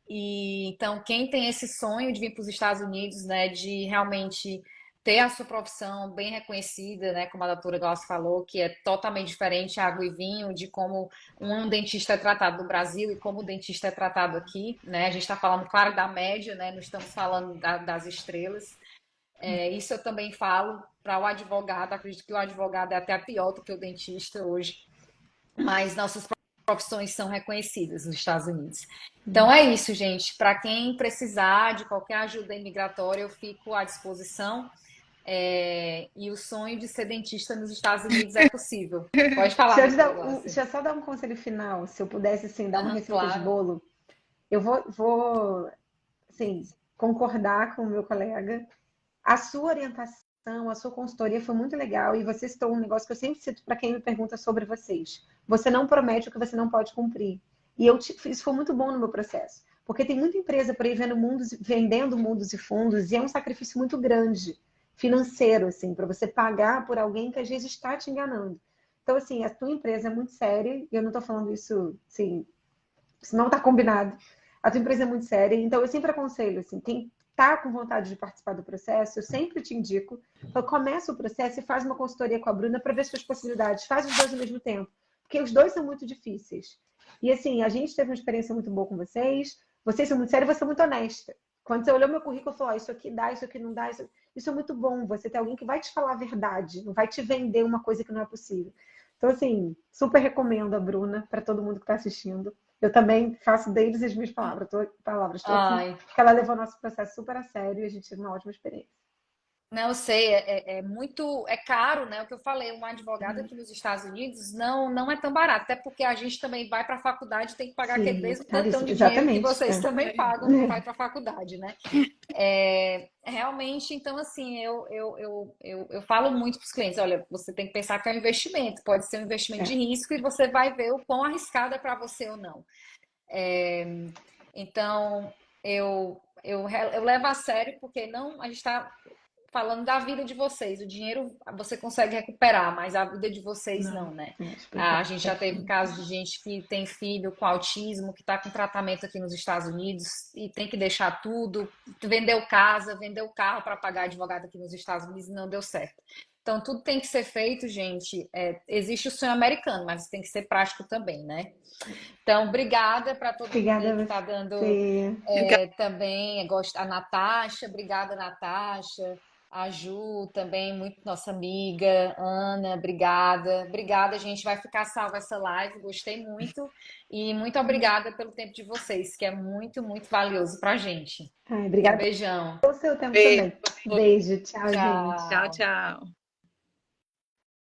Então, quem tem esse sonho de vir para os Estados Unidos, né, de realmente ter a sua profissão bem reconhecida, né, como a doutora Glaucia falou, que é totalmente diferente água e vinho de como um dentista é tratado no Brasil e como o dentista é tratado aqui, né? A gente está falando, claro, da média, né? Não estamos falando das estrelas. Isso eu também falo para o advogado, acredito que o advogado é até pior do que o dentista hoje, mas nossas profissões são reconhecidas nos Estados Unidos. Então é isso, gente. Para quem precisar de qualquer ajuda imigratória, eu fico à disposição. E o sonho de ser dentista nos Estados Unidos é possível. Pode falar, doutora Glaucia. Deixa eu só dar um conselho final. Se eu pudesse, assim, dar uma receita de Claro. bolo, eu vou assim, concordar com o meu colega. A sua orientação, a sua consultoria foi muito legal e você citou um negócio que eu sempre cito para quem me pergunta sobre vocês. Você não promete o que você não pode cumprir. E isso foi muito bom no meu processo. Porque tem muita empresa por aí vendendo mundos e fundos e é um sacrifício muito grande financeiro, assim, para você pagar por alguém que às vezes está te enganando. Então, assim, a tua empresa é muito séria, e eu não estou falando isso, assim, isso não está combinado. A tua empresa é muito séria, então eu sempre aconselho, assim, quem está com vontade de participar do processo, eu sempre te indico, então começa o processo e faz uma consultoria com a Bruna para ver suas possibilidades, faz os dois ao mesmo tempo, porque os dois são muito difíceis. E assim, a gente teve uma experiência muito boa com vocês são muito sérios e você é muito honesta. Quando você olhou meu currículo e falou, isso aqui dá, isso aqui não dá, isso é muito bom. Você tem alguém que vai te falar a verdade, não vai te vender uma coisa que não é possível. Então, assim, super recomendo a Bruna para todo mundo que está assistindo. Eu também faço deles as minhas palavras. Estou aqui, porque ela levou nosso processo super a sério e a gente teve uma ótima experiência. Não, eu sei, muito, é caro, né? O que eu falei, um advogado aqui nos Estados Unidos não é tão barato, até porque a gente também vai para a faculdade e tem que pagar aquele mesmo tantão de dinheiro que vocês também pagam quando vai para a faculdade, né? Realmente, então, assim, eu falo muito para os clientes, olha, você tem que pensar que é um investimento, pode ser um investimento de risco e você vai ver o quão arriscado é para você ou não. Então, eu levo a sério, porque não, a gente está falando da vida de vocês. O dinheiro você consegue recuperar, mas a vida de vocês não, né? A gente já teve casos de gente que tem filho com autismo, que está com tratamento aqui nos Estados Unidos e tem que deixar tudo, vendeu casa, vendeu carro para pagar advogado aqui nos Estados Unidos e não deu certo. Então, tudo tem que ser feito, gente. Existe o sonho americano, mas tem que ser prático também, né? Então, obrigada para todo mundo que está dando também. A Natasha, obrigada, Natasha. A Ju também, muito nossa amiga. Ana, obrigada. Obrigada, a gente vai ficar salva essa live. Gostei muito. E muito obrigada pelo tempo de vocês, que é muito, muito valioso pra gente. Obrigada. Um beijão. Pelo seu tempo também. Beijo. Tchau, gente. Tchau, tchau.